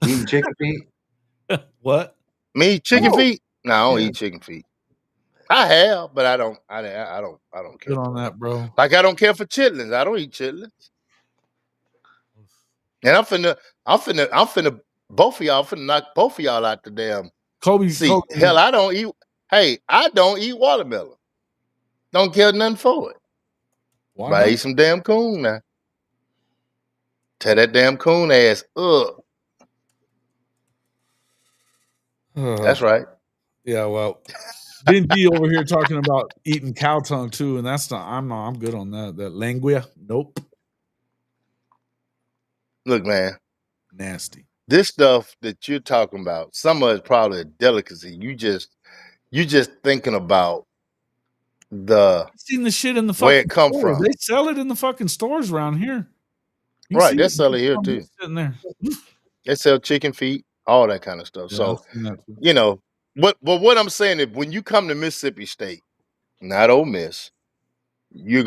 Eating chicken feet? What? Me chicken feet? No, I don't eat chicken feet. I have, but I don't care. Good on that, bro. Like I don't care for chitlins. I don't eat chitlins. And I'm finna both of y'all finna knock both of y'all out the damn seat. Hell, I don't eat watermelon. Don't care nothing for it. Why but I eat some damn coon now. Tear that damn coon ass up. That's right. Yeah, well, Benji over here talking about eating cow tongue too, and I'm good on that. That lengua, nope. Look, man, nasty. This stuff that you're talking about, some of it's probably a delicacy. You just thinking about I've seen the shit in the where it come store. from. They sell it in the fucking stores around here. Right, they sell it here too. Sitting there. They sell chicken feet, all that kind of stuff. So, what I'm saying is, when you come to Mississippi State, not Ole Miss, you're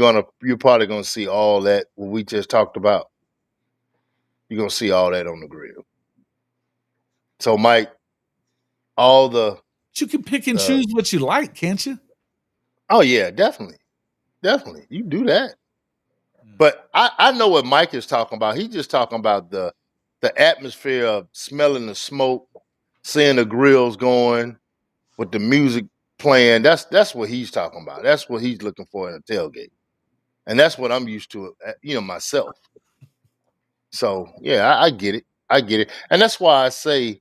probably gonna see all that what we just talked about. You're gonna see all that on the grill. So, Mike, you can pick and choose what you like, can't you? Oh yeah, definitely. You do that. But I know what Mike is talking about. He's just talking about the atmosphere of smelling the smoke, seeing the grills going, with the music playing. That's what he's talking about. That's what he's looking for in a tailgate. And that's what I'm used to, myself. So yeah, I get it. And that's why I say,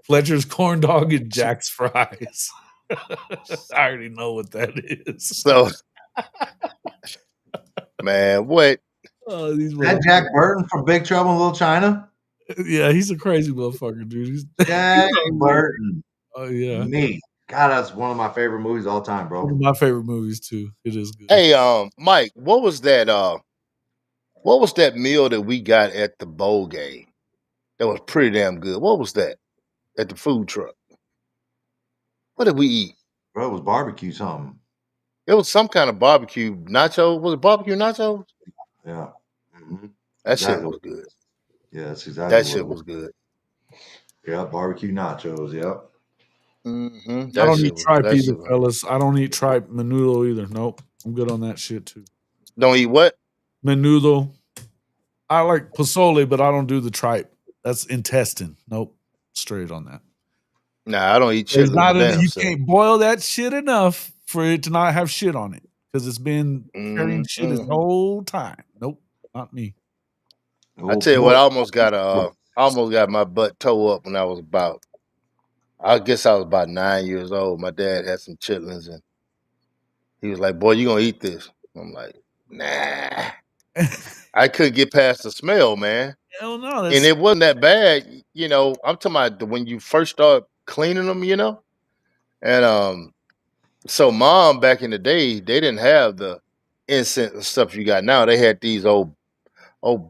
Fletcher's corn dog and Jack's fries. I already know what that is. So, man, what? That Jack Burton from Big Trouble in Little China? Yeah, he's a crazy motherfucker, dude. Jack Burton. Oh yeah. Me. God, that's one of my favorite movies of all time, bro. One of my favorite movies too. It is good. Hey, Mike, what was that? What was that meal that we got at the bowl game? That was pretty damn good. What was that at the food truck? What did we eat? Bro, it was barbecue something. It was some kind of barbecue nacho. Was it barbecue nachos? Yeah. Mm-hmm. That shit was good. Yeah, that's exactly that shit was good. Yeah, barbecue nachos. Yep. Mm-hmm. I don't eat tripe either, fellas. I don't eat tripe menudo either. Nope. I'm good on that shit too. Don't eat what? Menudo. I like pozole, but I don't do the tripe. That's intestine. Nope. Straight on that. Nah, I don't eat shit. You can't boil that shit enough for it to not have shit on it because it's been carrying shit this whole time. Nope, not me. I tell you what, I almost got my butt toe up when I was about 9 years old. My dad had some chitlins and he was like, "Boy, you gonna eat this?" I'm like, "Nah." I couldn't get past the smell, man. Hell no. And it wasn't that bad. I'm talking about when you first start cleaning them, And so mom back in the day, they didn't have the incense and stuff you got now. They had these old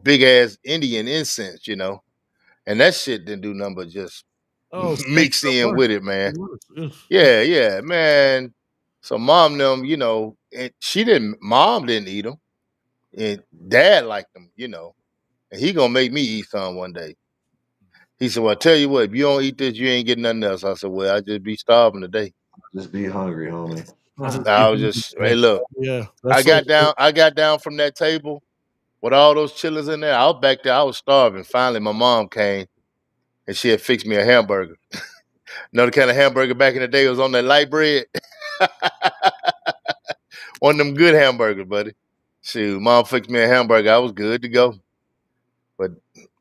big ass Indian incense, and that shit didn't do nothing but just mix in with it, man. Yeah, man. So mom them, and mom didn't eat them, and dad liked them, and he gonna make me eat some one day. He said, "Well, I tell you what, if you don't eat this, you ain't getting nothing else." I said, "Well, I just be starving today." Just be hungry, homie. I was just, hey, look, I got down from that table with all those chillers in there. I was back there, I was starving. Finally, my mom came and she had fixed me a hamburger. Know the kind of hamburger back in the day was on that light bread? One of them good hamburgers, buddy. Shoot, mom fixed me a hamburger. I was good to go. But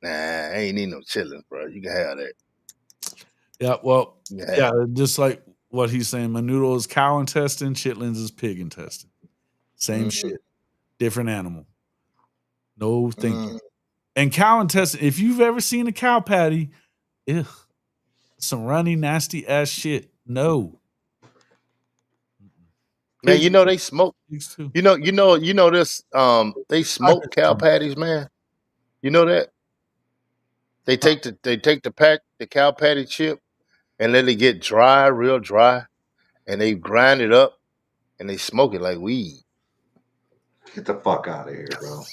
nah, I ain't need no chillers, bro. You can have that. Yeah, well, just like what he's saying, Menudo is cow intestine, chitlins is pig intestine. Same shit. Different animal. No thinking. And cow intestine, if you've ever seen a cow patty, some runny, nasty ass shit. No. Man, they smoke. You know this. They smoke cow patties, man. You know that? They take the cow patty chip and let it get dry, real dry, and they grind it up and they smoke it like weed. Get the fuck out of here, bro.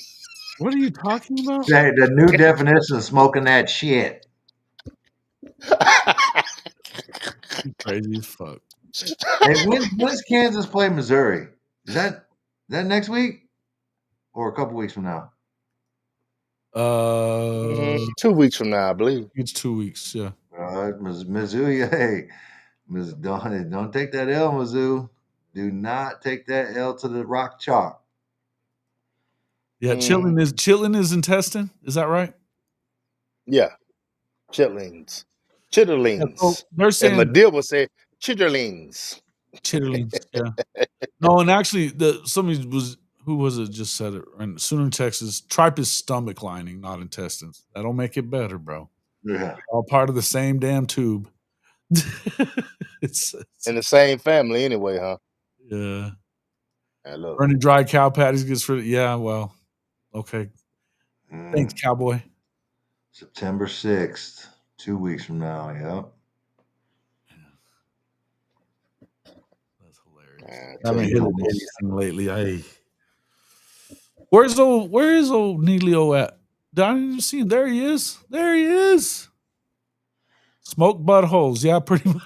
What are you talking about? The new definition of smoking that shit. Crazy as fuck. Hey, when's Kansas play Missouri? Is that next week or a couple weeks from now? 2 weeks from now, I believe. It's 2 weeks, yeah. Mizzou, hey, don't take that L, Mizzou. Do not take that L to the rock chalk. Yeah, chillin is intestine. Is that right? Yeah, chitterlings. Yeah, so they're saying, and Medill will say chitterlings. Chitterlings, yeah. No, and actually, who was it just said it? In Sooner, Texas, tripe is stomach lining, not intestines. That'll make it better, bro. Yeah. All part of the same damn tube. It's in the same family anyway, huh? Yeah. Burning dry cow patties gets rid of, yeah, well, okay. Thanks, cowboy. September 6th, 2 weeks from now, yep. That's hilarious. I haven't hit anything lately. Where is old Neelio at? I didn't even see him. There he is. There he is. Smoke buttholes. Yeah, pretty much.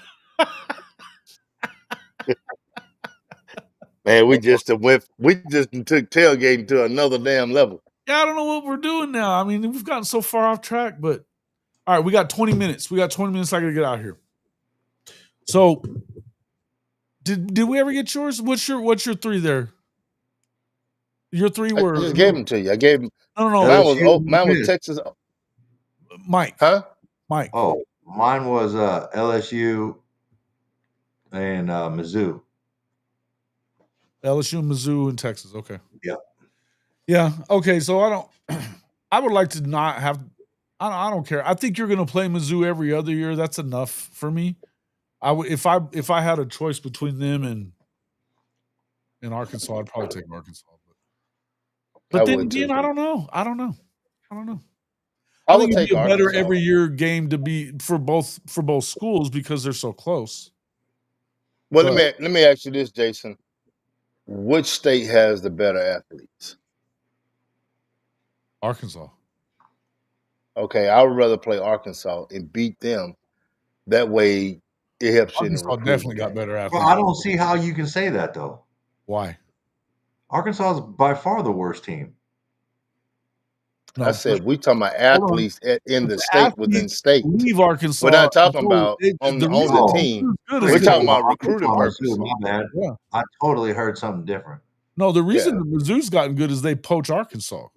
Man, we just took tailgating to another damn level. Yeah, I don't know what we're doing now. I mean, we've gotten so far off track, but all right, we got 20 minutes. I gotta get out of here. So did we ever get yours? What's your three there? Your three were I just gave them to you. I gave them. No. Mine was Texas. Mike. Huh? Mike. Oh, mine was LSU and Mizzou. LSU, Mizzou, and Texas. Okay. Yeah. Yeah. Okay. So I would like to not have. I don't care. I think you're going to play Mizzou every other year. That's enough for me. I would if I had a choice between them and Arkansas, I'd probably take Arkansas. But then again, I don't know. I think it'd be a better every year game to be for both schools because they're so close. Well, let me ask you this, Jason. Which state has the better athletes? Arkansas. Okay, I would rather play Arkansas and beat them. That way, it helps you in the recruiting. Definitely got better athletes. Well, I don't see how you can say that though. Why? Arkansas is by far the worst team. No, I said we talking about athletes in the state within state. Leave Arkansas. We're not talking about on the team. We're talking about recruiting purposes. My bad. Yeah. I totally heard something different. No, the reason the Mizzou's gotten good is they poach Arkansas.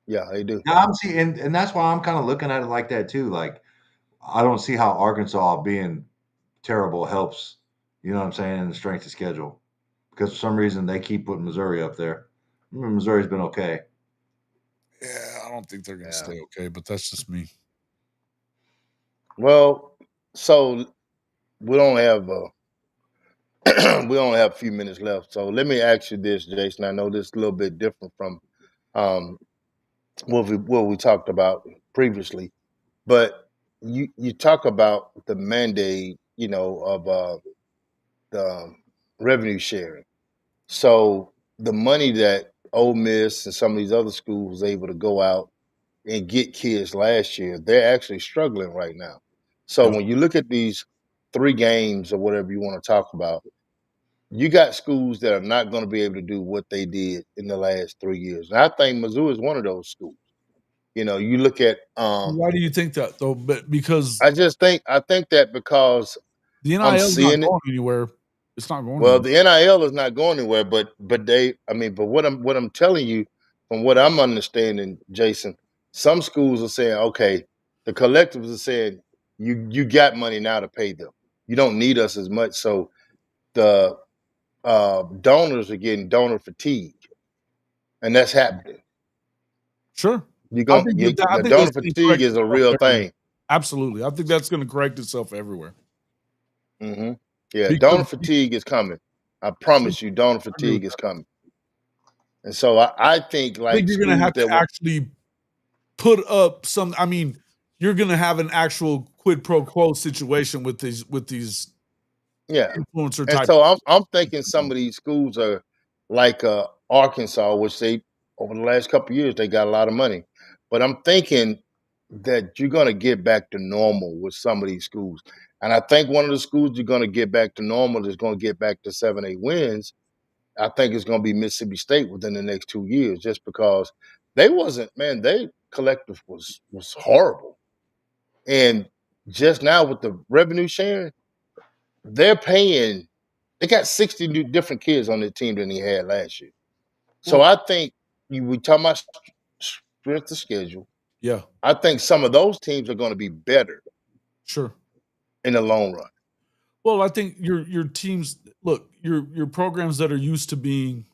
Yeah, they do. Yeah, I'm seeing, and that's why I'm kind of looking at it like that too. Like, I don't see how Arkansas being terrible helps. You know what I'm saying? In the strength of schedule, because for some reason they keep putting Missouri up there. Missouri's been okay. Yeah, I don't think they're going to stay okay, but that's just me. Well, so we only have we only have a few minutes left. So let me ask you this, Jason. I know this is a little bit different from what we talked about previously, but you talk about the mandate, of the revenue sharing. So the money that Ole Miss and some of these other schools was able to go out and get kids last year, they're actually struggling right now. So when you look at these 3 games or whatever you want to talk about, you got schools that are not going to be able to do what they did in the last 3 years. And I think Mizzou is one of those schools. You look at why do you think that though? But because I think that because the I'm NIL is not seeing it. going anywhere. It's not going Well, anywhere. the NIL is not going anywhere, but what I'm telling you, from what I'm understanding, Jason, some schools are saying, okay, the collectives are saying you got money now to pay them. You don't need us as much. So the donors are getting donor fatigue, and that's happening. Sure. The I think donor that's gonna fatigue correct is a itself real everywhere. thing. Absolutely. I think that's going to correct itself everywhere. Mm-hmm. Yeah, Because donor fatigue is coming. I promise you, donor fatigue is coming. And so I think I think you're going to have to actually put up some. I mean, you're going to have an actual quid pro quo situation with these influencer type. And so I'm thinking some of these schools are like Arkansas, which they over the last couple of years they got a lot of money. But I'm thinking that you're going to get back to normal with some of these schools. And I think one of the schools you're going to get back to normal is going to get back to 7-8 wins. I think it's going to be Mississippi State within the next 2 years, just because they collective was horrible. And just now with the revenue sharing, they got 60 new different kids on their team than he had last year. So I think we talking about strength of schedule. Yeah. I think some of those teams are going to be better. Sure. In the long run. Well, I think your teams, look, your programs that are used to being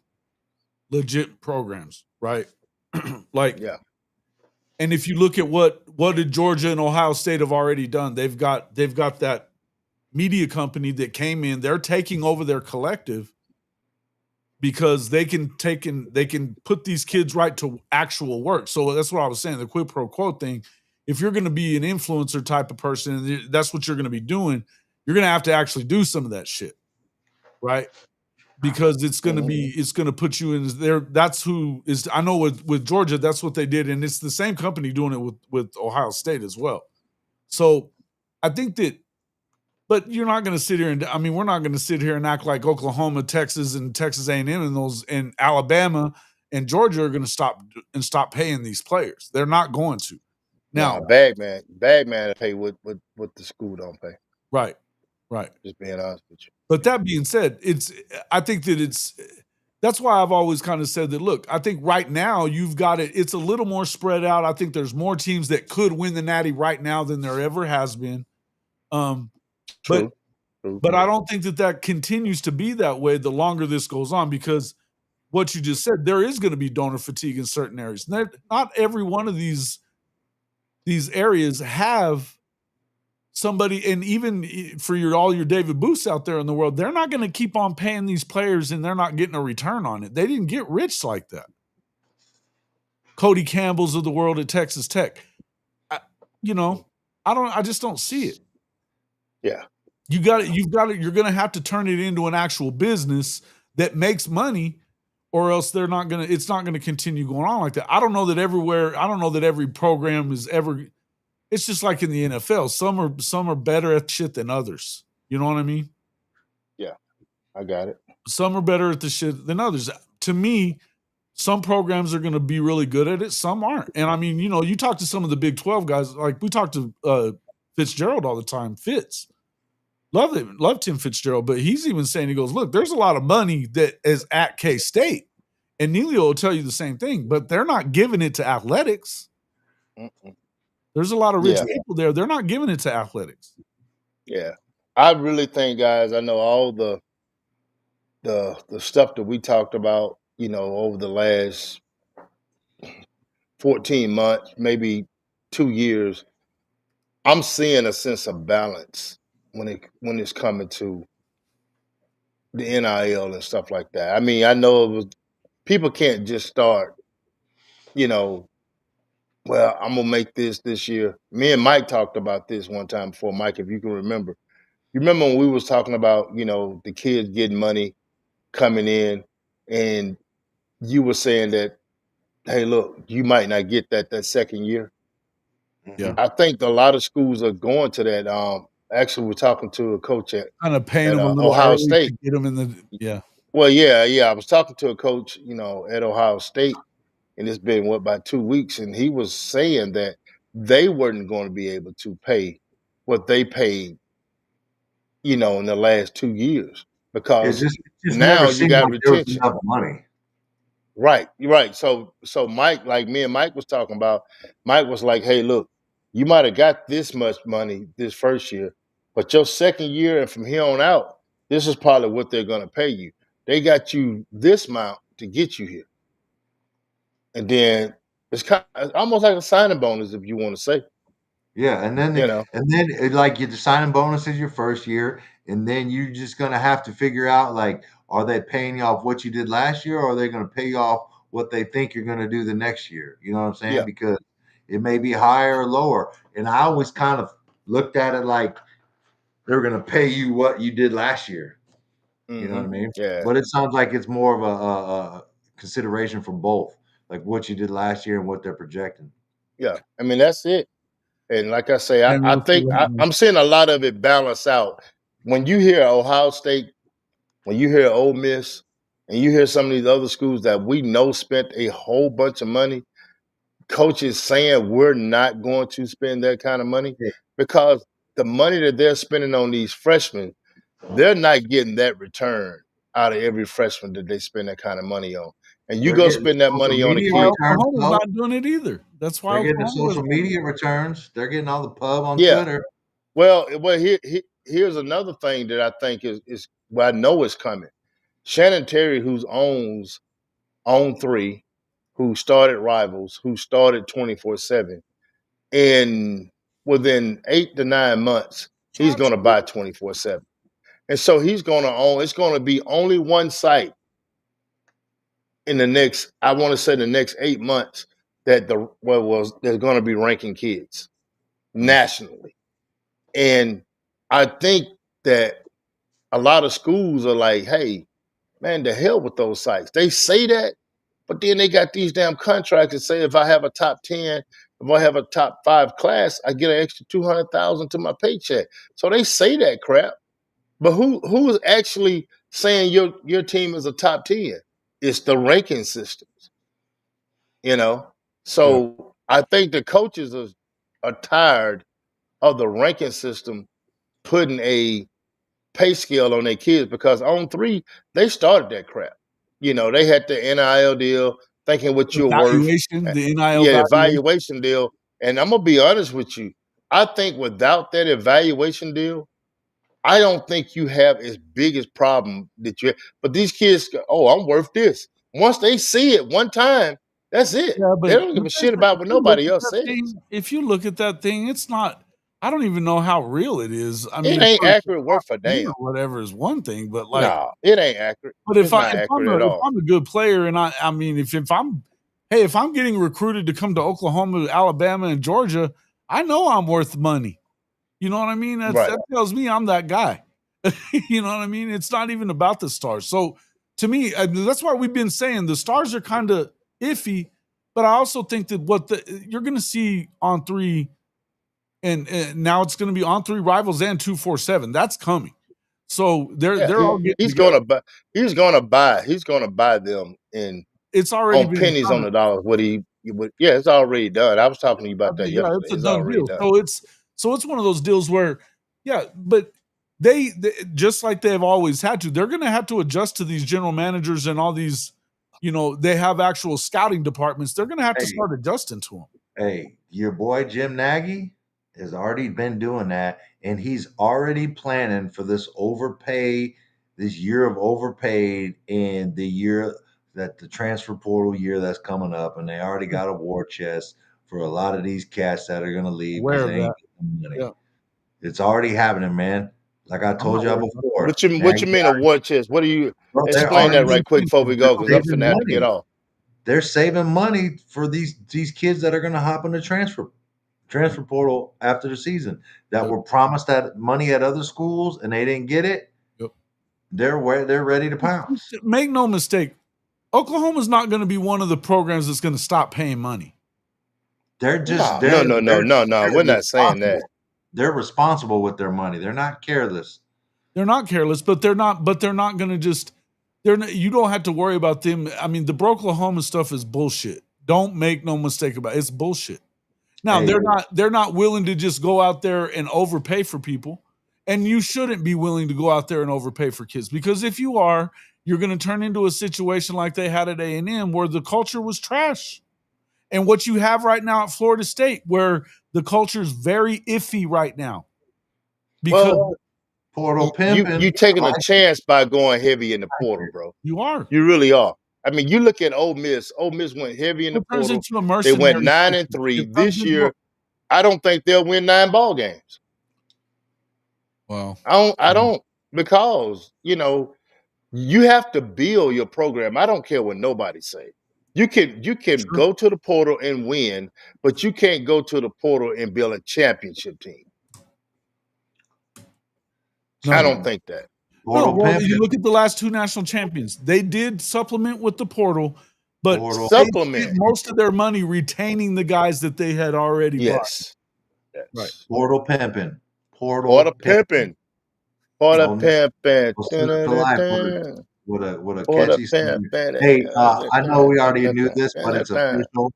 legit programs, right? Yeah. And if you look at what did Georgia and Ohio State have already done, they've got that media company that came in, they're taking over their collective because they can put these kids right to actual work. So that's what I was saying, the quid pro quo thing. If you're going to be an influencer type of person, and that's what you're going to be doing, you're going to have to actually do some of that shit, right? Because it's going to put you in there. That's who is. I know with Georgia, that's what they did, and it's the same company doing it with Ohio State as well. So I think that. But you're not going to sit here we're not going to sit here and act like Oklahoma, Texas, and Texas A&M and Alabama and Georgia are going to stop paying these players. They're not going to. Now, Bagman pay what the school don't pay. Right. Just being honest with you. But that being said, I think that that's why I've always kind of said that, look, I think right now you've got it's a little more spread out. I think there's more teams that could win the Natty right now than there ever has been. True. But I don't think that continues to be that way the longer this goes on, because what you just said, there is going to be donor fatigue in certain areas. Not every one of these areas have somebody, and even for all your David Booths out there in the world, they're not going to keep on paying these players and they're not getting a return on it. They didn't get rich like that. Cody Campbell's of the world at Texas Tech. I just don't see it. Yeah. You're going to have to turn it into an actual business that makes money, or else it's not going to continue going on like that. I don't know that every program is ever, it's just like in the NFL. Some are better at shit than others. You know what I mean? Yeah, I got it. Some are better at the shit than others. To me, some programs are going to be really good at it. Some aren't. And I mean, you talk to some of the Big 12 guys, like we talk to Fitzgerald all the time. Love Tim Fitzgerald, but he's even saying, he goes, look, there's a lot of money that is at K-State. And Neelio will tell you the same thing, but they're not giving it to athletics. There's a lot of rich people there. They're not giving it to athletics. Yeah. I really think, guys, I know all the stuff that we talked about, over the last 14 months, maybe 2 years, I'm seeing a sense of balance when it's coming to the NIL and stuff like that. I mean, I know people can't just start, well, I'm gonna make this year. Me and Mike talked about this one time before. Mike, if you can remember. You remember when we was talking about, the kids getting money coming in, and you were saying that, hey, look, you might not get that second year. Yeah. I think a lot of schools are going to that. Actually, we're talking to a coach at Kind of paying them a little Ohio early State. to get them in the Well, yeah. I was talking to a coach, at Ohio State, and it's been about 2 weeks, and he was saying that they weren't going to be able to pay what they paid, in the last 2 years It because just never now you seemed got like there was retention. enough money. Right, you're right. So Mike, like me and Mike was talking about, Mike was like, "Hey, look, you might have got this much money this first year, but your second year and from here on out, this is probably what they're going to pay you. They got you this amount to get you here, and then it's almost like a signing bonus, if you want to say, Yeah, and then like your signing bonus is your first year, and then you're just gonna have to figure out like, are they paying you off what you did last year, or are they gonna pay you off what they think you're gonna do the next year? You know what I'm saying? Yeah. Because it may be higher or lower. And I always kind of looked at it like they're gonna pay you what you did last year. You know what I mean? Yeah, But it sounds like it's more of a consideration for both, like what you did last year and what they're projecting. yeah. I mean, that's it. And like I say, And I we'll see think what happens. I'm seeing a lot of it balance out. When you hear Ohio State, when you hear Ole Miss, and you hear some of these other schools that we know spent a whole bunch of money, coaches saying we're not going to spend that kind of money Yeah. because the money that they're spending on these freshmen, they're not getting that return out of every freshman that they spend that kind of money on. And you They're go getting spend that social money on a media kid. returns, Oklahoma's though. not doing it either. That's why They're getting the Oklahoma social media returns. They're getting all the pub on Yeah. Twitter. Well, here's another thing that I think is well, I know is coming. Shannon Terry, who owns On 3, who started Rivals, who started 24/7, and within 8 to 9 months, he's going to buy 24/7, and so he's going to own. It's going to be only one site in the next, I want to say, the next 8 months that they're going to be ranking kids nationally, and I think that a lot of schools are like, hey, man, the hell with those sites. They say that, but then they got these damn contracts that say if I have a top 10, if I have a top 5 class, I get an extra 200,000 to my paycheck. So they say that crap, but who is actually saying your team is a top 10? It's the ranking systems, you know. So I think the coaches are tired of the ranking system putting a pay scale on their kids because On 3, they started that crap. They had the NIL deal, thinking what The you're worth. valuation, the NIL Yeah, the valuation. evaluation deal. And I'm gonna be honest with you. I think without that evaluation deal, I don't think you have as big as problem that you have. But these kids go, oh, I'm worth this. Once they see it one time, that's it. Yeah, They but don't give a shit if about what you look nobody at else that says. thing, it's not. I don't even know how real it is. I It mean, ain't for accurate worth a damn. or whatever is one thing, but like, No, it ain't accurate. but It's not accurate at all. I'm a good player, and I mean, if I'm getting recruited to come to Oklahoma, Alabama, and Georgia, I know I'm worth money. You know what I mean? Right. That tells me I'm that guy. You know what I mean? It's not even about the stars. So to me, that's why we've been saying the stars are kind of iffy. But I also think that you're going to see On 3, and now it's going to be On 3 Rivals and 247. That's coming. So they're all getting he's together. gonna buy them in It's already on been pennies done. on the dollar. It's already done. I was talking to you about that yesterday. It's a It's done already deal. done. So it's one of those deals where, but they just like they've always had to, they're going to have to adjust to these general managers and all these, they have actual scouting departments. They're going to have to start adjusting to them. Hey, your boy Jim Nagy has already been doing that, and he's already planning for this year of overpaid, and the year that the transfer portal year that's coming up, and they already got a war chest for a lot of these cats that are going to leave because they ain't getting money. Yeah. It's already happening, man. Like I told y'all before. What you mean a war chest? What do you explain that right quick before we go? Because I'm finna have to get off. They're saving money for these kids that are going to hop in the transfer portal after the season that were promised that money at other schools and they didn't get it. Yep. They're ready to pounce. Make no mistake, Oklahoma's not going to be one of the programs that's going to stop paying money. They're just no. We're not saying that. They're responsible with their money. They're not careless. They're not careless, but they're not going to just. You don't have to worry about them. I mean, the Oklahoma stuff is bullshit. Don't make no mistake about it. It's bullshit. Now they're not willing to just go out there and overpay for people, and you shouldn't be willing to go out there and overpay for kids, because if you are, you're going to turn into a situation like they had at A&M where the culture was trash, and what you have right now at Florida State where the culture is very iffy right now because portal pimping. You taking a chance by going heavy in the portal, bro. You are. You really are. I mean, you look at Ole Miss. Ole Miss went heavy in the portal. They went 9-3 this year. I don't think they'll win 9 ball games. Wow. I don't because you have to build your program. I don't care what nobody say. You can go to the portal and win, but you can't go to the portal and build a championship team. No, I don't think that. You look at the last 2 national champions. They did supplement with the portal, but supplement most of their money retaining the guys that they had already bought. Right. Portal pimping. Portal pimping. What a catchy song. Hey, I know we already knew this, but it's official.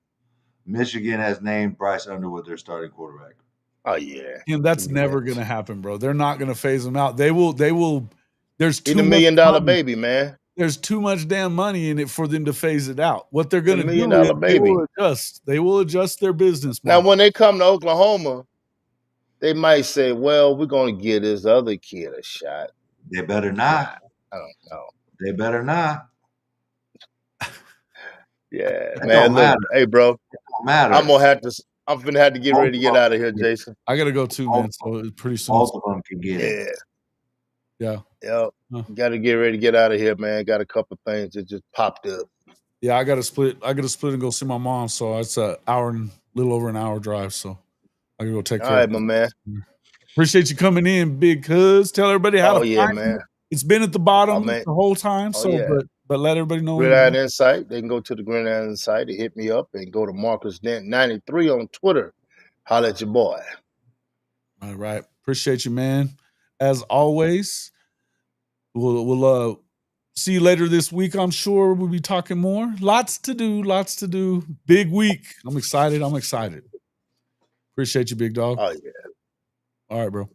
Michigan has named Bryce Underwood their starting quarterback. Oh yeah, and that's never going to happen, bro. They're not going to phase him out. They will. There's $2 million baby, man. There's too much damn money in it for them to phase it out. What they're going to do is they will adjust their business model. Now, when they come to Oklahoma, they might say, "Well, we're going to give this other kid a shot." They better not. I don't know. They better not. Yeah, man. Look, hey, bro. It don't matter. I'm gonna have to get ready to get out of here, Jason. I gotta go too, man. So pretty soon. Both of them can get it. Yeah. Yep. Got to get ready to get out of here, man. Got a couple things that just popped up. Yeah, I gotta split and go see my mom. So it's a little over an hour drive. So I gotta go take care. All right, my man. Appreciate you coming in, big cuz. Tell everybody how to find man. You. It's been at the bottom the whole time. But let everybody know. Gridiron Insight. They can go to the Gridiron Insight and hit me up and go to Marcus Dent 93 on Twitter. Holla at your boy. All right. Appreciate you, man. As always, we'll see you later this week. I'm sure we'll be talking more. Lots to do. Big week. I'm excited. Appreciate you, big dog. Oh, yeah. All right, bro.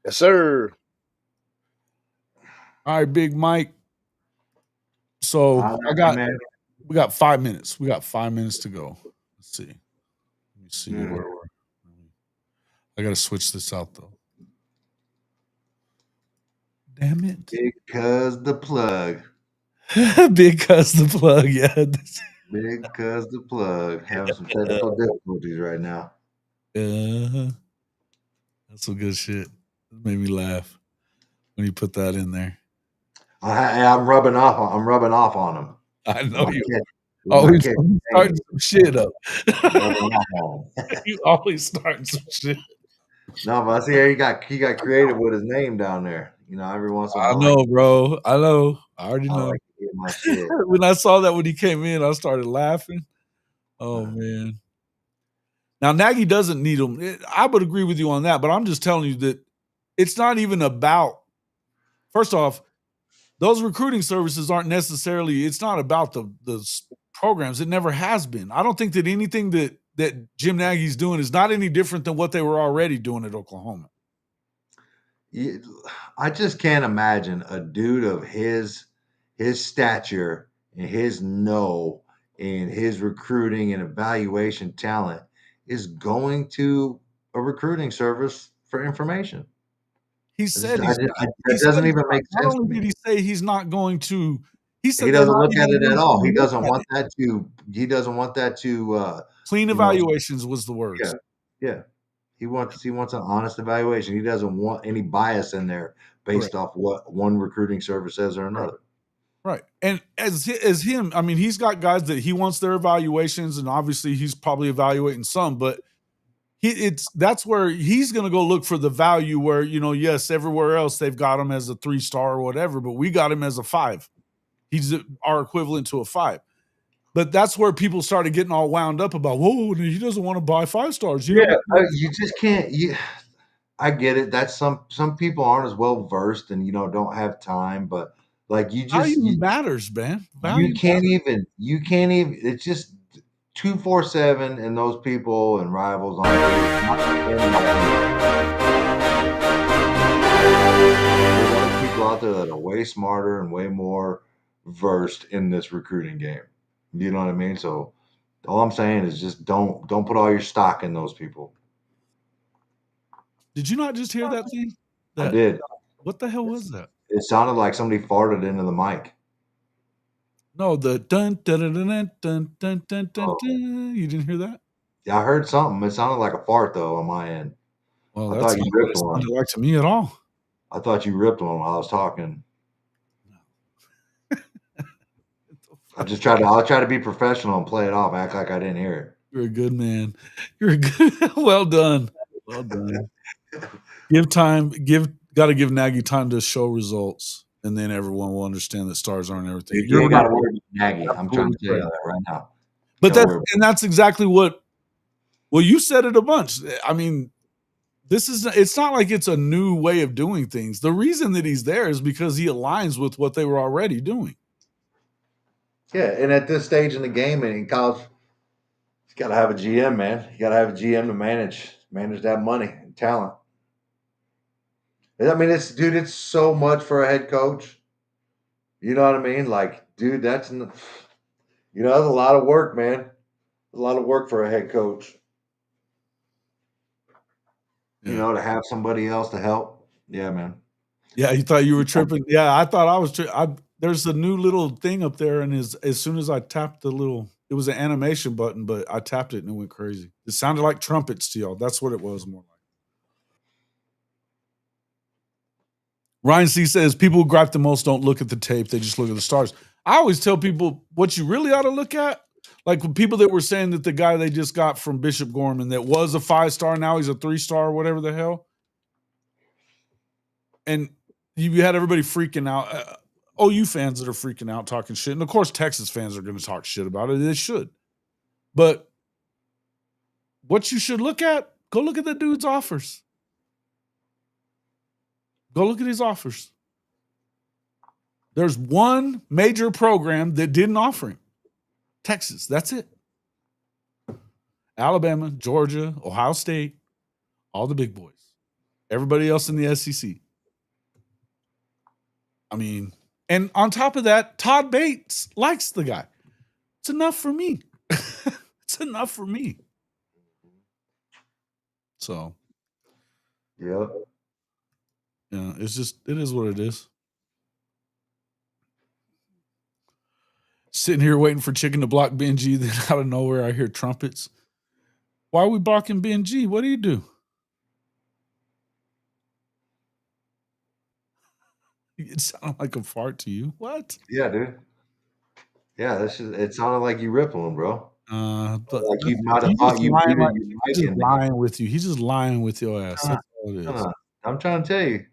Yes, sir. All right, Big Mike. So we got 5 minutes. We got 5 minutes to go. Let's see. Let me see where I gotta switch this out though. Damn it. Because the plug. Because the plug, yeah. Because the plug. Having some technical difficulties right now. That's some good shit. It made me laugh when you put that in there. I'm rubbing off on him. I know you. Always starting some shit up. You always starting some shit. No, but I see he got creative with his name down there. Every once in a while. I know, bro. I know. I already know. Like to get my shit. When I saw that when he came in, I started laughing. Oh man. Now Nagy doesn't need him. I would agree with you on that, but I'm just telling you that it's not even about. First off, those recruiting services aren't necessarily. It's not about the programs. It never has been. I don't think that anything that Jim Nagy's doing is not any different than what they were already doing at Oklahoma. I just can't imagine a dude of his stature and his and his recruiting and evaluation talent is going to a recruiting service for information. He said it doesn't even make sense. Not only did he say he's not going to, he said he doesn't look at it at all. He doesn't want that to. Clean evaluations was the word. Yeah. He wants an honest evaluation. He doesn't want any bias in there based off what one recruiting service says or another. Right. And as him, I mean, he's got guys that he wants their evaluations, and obviously he's probably evaluating some, but that's where he's going to go look for the value where, yes, everywhere else they've got him as a 3-star or whatever, but we got him as a 5. He's our equivalent to a 5. But that's where people started getting all wound up about, whoa, he doesn't want to buy 5 stars. You just can't. I get it. That's some people aren't as well versed and don't have time, but like value matters, man. You can't even. It's just 247 and those people and rivals on there's other people out there that are way smarter and way more versed in this recruiting game. You know what I mean? So all I'm saying is just don't put all your stock in those people. Did you not just hear that thing? I did. What the hell was that? It sounded like somebody farted into the mic. No, the dun dun dun dun dun dun dun dun. You didn't hear that? Yeah, I heard something. It sounded like a fart though on my end. Well, that's not what it sounded like to me at all. I thought you ripped one while I was talking. I'll try to be professional and play it off, act like I didn't hear it. You're a good man. You're a good. Well done. Well done. Got to give Nagy time to show results, and then everyone will understand that stars aren't everything. You ain't got to worry about Nagy. I'm trying to tell you that right now. But that's exactly what. Well, you said it a bunch. I mean, it's not like it's a new way of doing things. The reason that he's there is because he aligns with what they were already doing. Yeah, and at this stage in the game and in college, you got to have a GM, man. You got to have a GM to manage that money and talent. I mean, it's so much for a head coach. You know what I mean? Like, dude, that's a lot of work, man. A lot of work for a head coach. Yeah. To have somebody else to help. Yeah, man. Yeah, you thought you were tripping. Yeah, I thought I was tripping. There's a new little thing up there, and as soon as I tapped it was an animation button, but I tapped it and it went crazy. It sounded like trumpets to y'all. That's what it was more like. Ryan C says, people who gripe the most don't look at the tape. They just look at the stars. I always tell people what you really ought to look at. Like people that were saying that the guy they just got from Bishop Gorman that was a 5-star, now he's a 3-star, whatever the hell. And you had everybody freaking out. OU fans that are freaking out talking shit. And of course, Texas fans are going to talk shit about it. They should. But what you should look at, go look at the dude's offers. Go look at his offers. There's one major program that didn't offer him. Texas, that's it. Alabama, Georgia, Ohio State, all the big boys. Everybody else in the SEC. I mean, and on top of that, Todd Bates likes the guy. It's enough for me. It's enough for me. So. Yep. Yeah, it is what it is. Sitting here waiting for Chicken to block Benji, then out of nowhere I hear trumpets. Why are we blocking Benji? What do you do? It sounded like a fart to you. What? Yeah, dude. Yeah, it sounded like you ripped one, bro. But like you might have thought you did. He's just lying with you. He's just lying with your ass. That's all it is. I'm trying to tell you.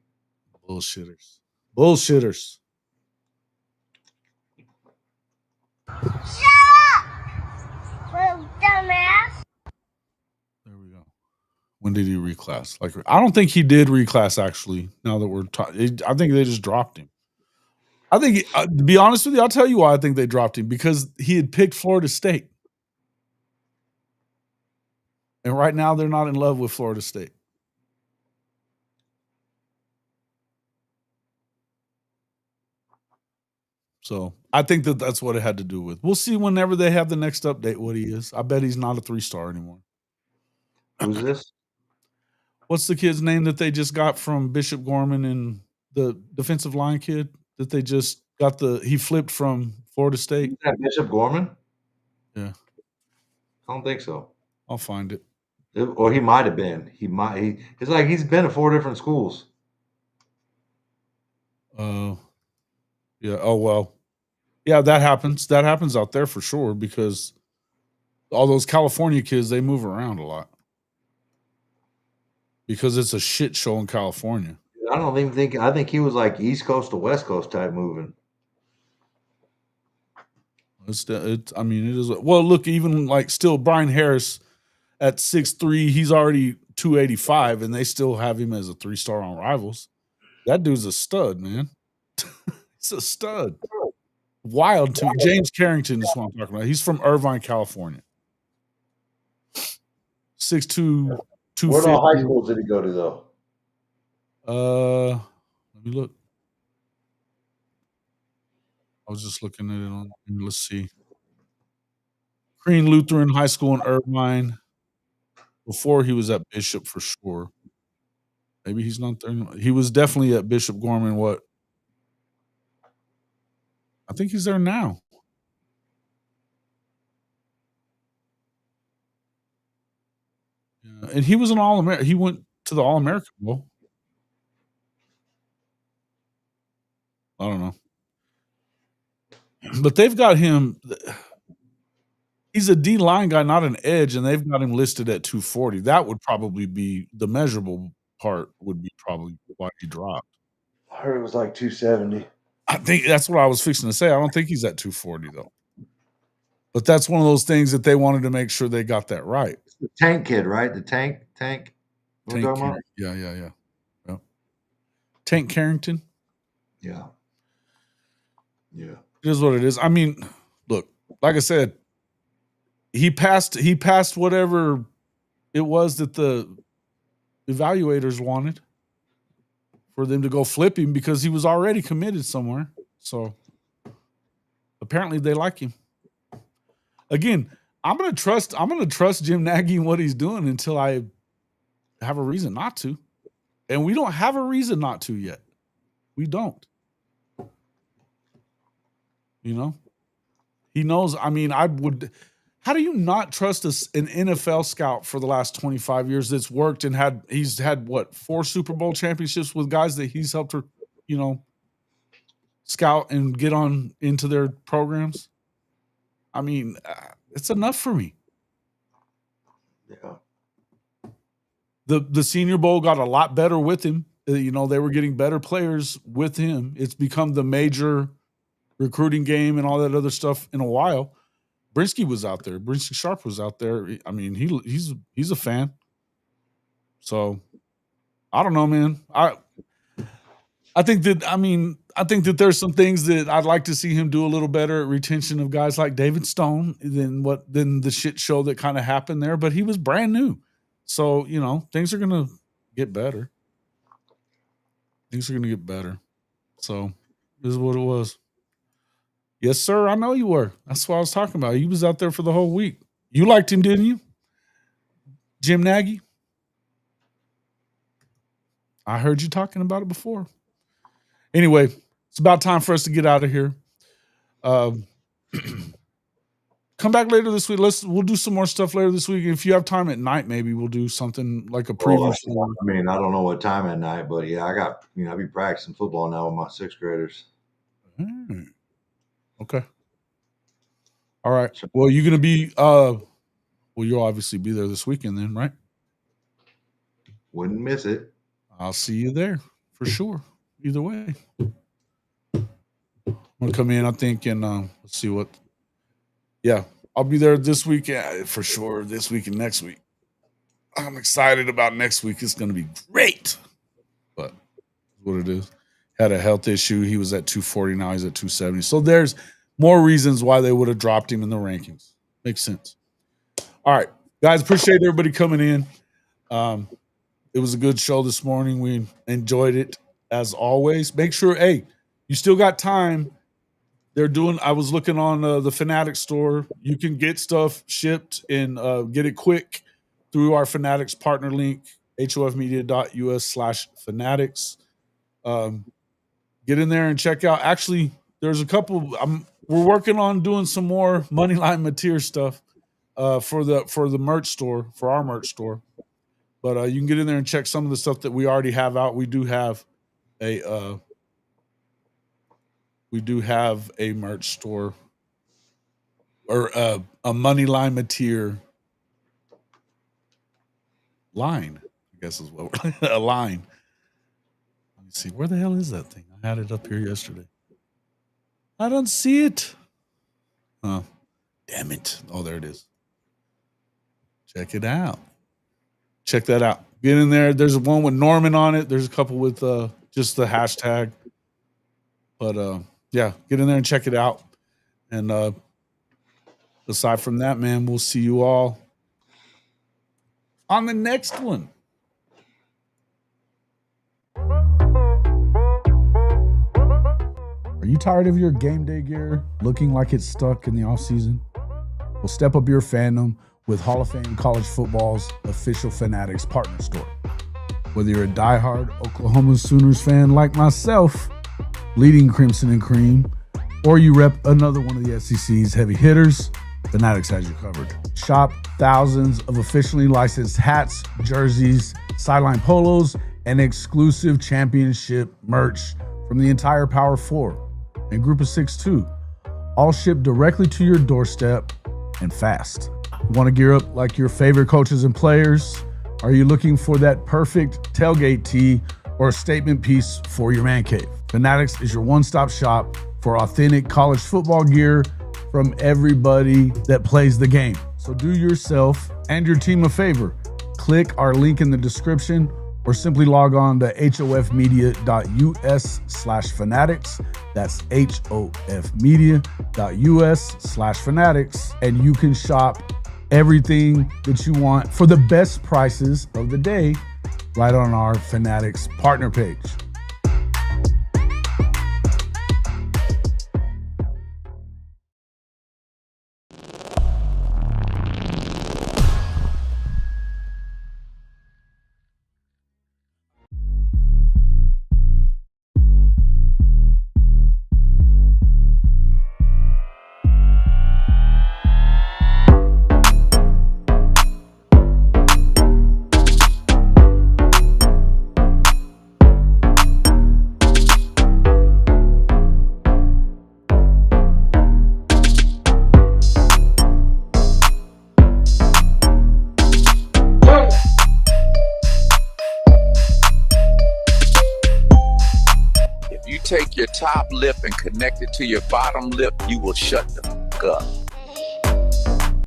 Bullshitters. Bullshitters. Shut up! Little dumbass. There we go. When did he reclass? Like, I don't think he did reclass, actually, now that we're talking. I think they just dropped him. I think, to be honest with you, I'll tell you why I think they dropped him. Because he had picked Florida State. And right now, they're not in love with Florida State. So I think that's what it had to do with. We'll see whenever they have the next update what he is. I bet he's not a 3-star anymore. Who's this? What's the kid's name that they just got from Bishop Gorman and the defensive line kid that they just got he flipped from Florida State? Is that Bishop Gorman? Yeah. I don't think so. I'll find it. Or he might have been. It's like he's been at 4 different schools. Yeah. Oh well. Yeah, that happens. That happens out there for sure because all those California kids, they move around a lot because it's a shit show in California. I don't even think. I think he was like East Coast to West Coast type moving. I mean, it is. Well, look, even like still Brian Harris at 6'3", he's already 285, and they still have him as a 3-star on Rivals. That dude's a stud, man. It's a stud. Wild to me. James Carrington is what I'm talking about. He's from Irvine, California. 6'2", 250. What all high schools did he go to though? Let me look. I was just looking at it on. Let's see. Green Lutheran High School in Irvine. Before he was at Bishop for sure. Maybe he's not there anymore. He was definitely at Bishop Gorman. What? I think he's there now. Yeah. And he was an All-American. He went to the All-American Bowl. I don't know. But they've got him. He's a D-line guy, not an edge, and they've got him listed at 240. That would probably be the measurable part would be probably why he dropped. I heard it was like 270. I think that's what I was fixing to say. I don't think he's at 240 though. But that's one of those things that they wanted to make sure they got that right. It's the Tank kid, right? The Tank. Tank yeah. Tank Carrington. Yeah. Yeah. It is what it is. I mean, look, like I said, he passed whatever it was that the evaluators wanted for them to go flip him because he was already committed somewhere. So apparently they like him. Again, I'm gonna trust Jim Nagy and what he's doing until I have a reason not to. And we don't have a reason not to yet. We don't. You know? He knows. I mean, how do you not trust an NFL scout for the last 25 years that's worked and he's had what, 4 Super Bowl championships with guys that he's helped, scout and get on into their programs? I mean, it's enough for me. Yeah. The Senior Bowl got a lot better with him. They were getting better players with him. It's become the major recruiting game and all that other stuff in a while. Brinsky was out there. Brinsky Sharp was out there. I mean, he's a fan. So I don't know, man. I think that there's some things that I'd like to see him do a little better at retention of guys like David Stone than the shit show that kind of happened there. But he was brand new. So, things are gonna get better. Things are gonna get better. So this is what it was. Yes, sir. I know you were. That's what I was talking about. He was out there for the whole week. You liked him, didn't you? Jim Nagy? I heard you talking about it before. Anyway, it's about time for us to get out of here. Come back later this week. We'll do some more stuff later this week. If you have time at night, maybe we'll do something like a preview. I mean, I don't know what time at night, but yeah, I be practicing football now with my 6th graders. Okay. All right. Well, you're gonna be you'll obviously be there this weekend then, right? Wouldn't miss it. I'll see you there for sure. Either way. I'm gonna come in, I think, and let's see what. Yeah, I'll be there this week for sure. This week and next week. I'm excited about next week. It's gonna be great. But what it is. Had a health issue. He was at 240. Now he's at 270. So there's more reasons why they would have dropped him in the rankings. Makes sense. All right, guys, appreciate everybody coming in. It was a good show this morning. We enjoyed it as always. Make sure, you still got time. I was looking on the Fanatics store. You can get stuff shipped and get it quick through our Fanatics partner link, hofmedia.us/fanatics. Get in there and check out. Actually, there's a couple. We're working on doing some more Moneyline Mateer stuff for the merch store, for our merch store. But you can get in there and check some of the stuff that we already have out. We do have a we do have a merch store or a money line material line, I guess is what we're a line. Let me see. Where the hell is that thing? I had it up here yesterday. I don't see it. Oh, damn it. Oh, there it is. Check it out. Check that out. Get in there. There's one with Norman on it. There's a couple with just the hashtag. But yeah, get in there and check it out. And aside from that, man, we'll see you all on the next one. Are you tired of your game day gear looking like it's stuck in the offseason? Well, step up your fandom with Hall of Fame College Football's official Fanatics partner store. Whether you're a diehard Oklahoma Sooners fan like myself, bleeding Crimson and Cream, or you rep another one of the SEC's heavy hitters, Fanatics has you covered. Shop thousands of officially licensed hats, jerseys, sideline polos, and exclusive championship merch from the entire Power 4 and Group of 6 too, all shipped directly to your doorstep and fast. Want to gear up like your favorite coaches and players? Are you looking for that perfect tailgate tee or statement piece for your man cave? Fanatics is your one-stop shop for authentic college football gear from everybody that plays the game. So do yourself and your team a favor. Click our link in the description or simply log on to hofmedia.us/fanatics. That's hofmedia.us/fanatics. And you can shop everything that you want for the best prices of the day right on our Fanatics partner page. Take your top lip and connect it to your bottom lip, you will shut the fuck up.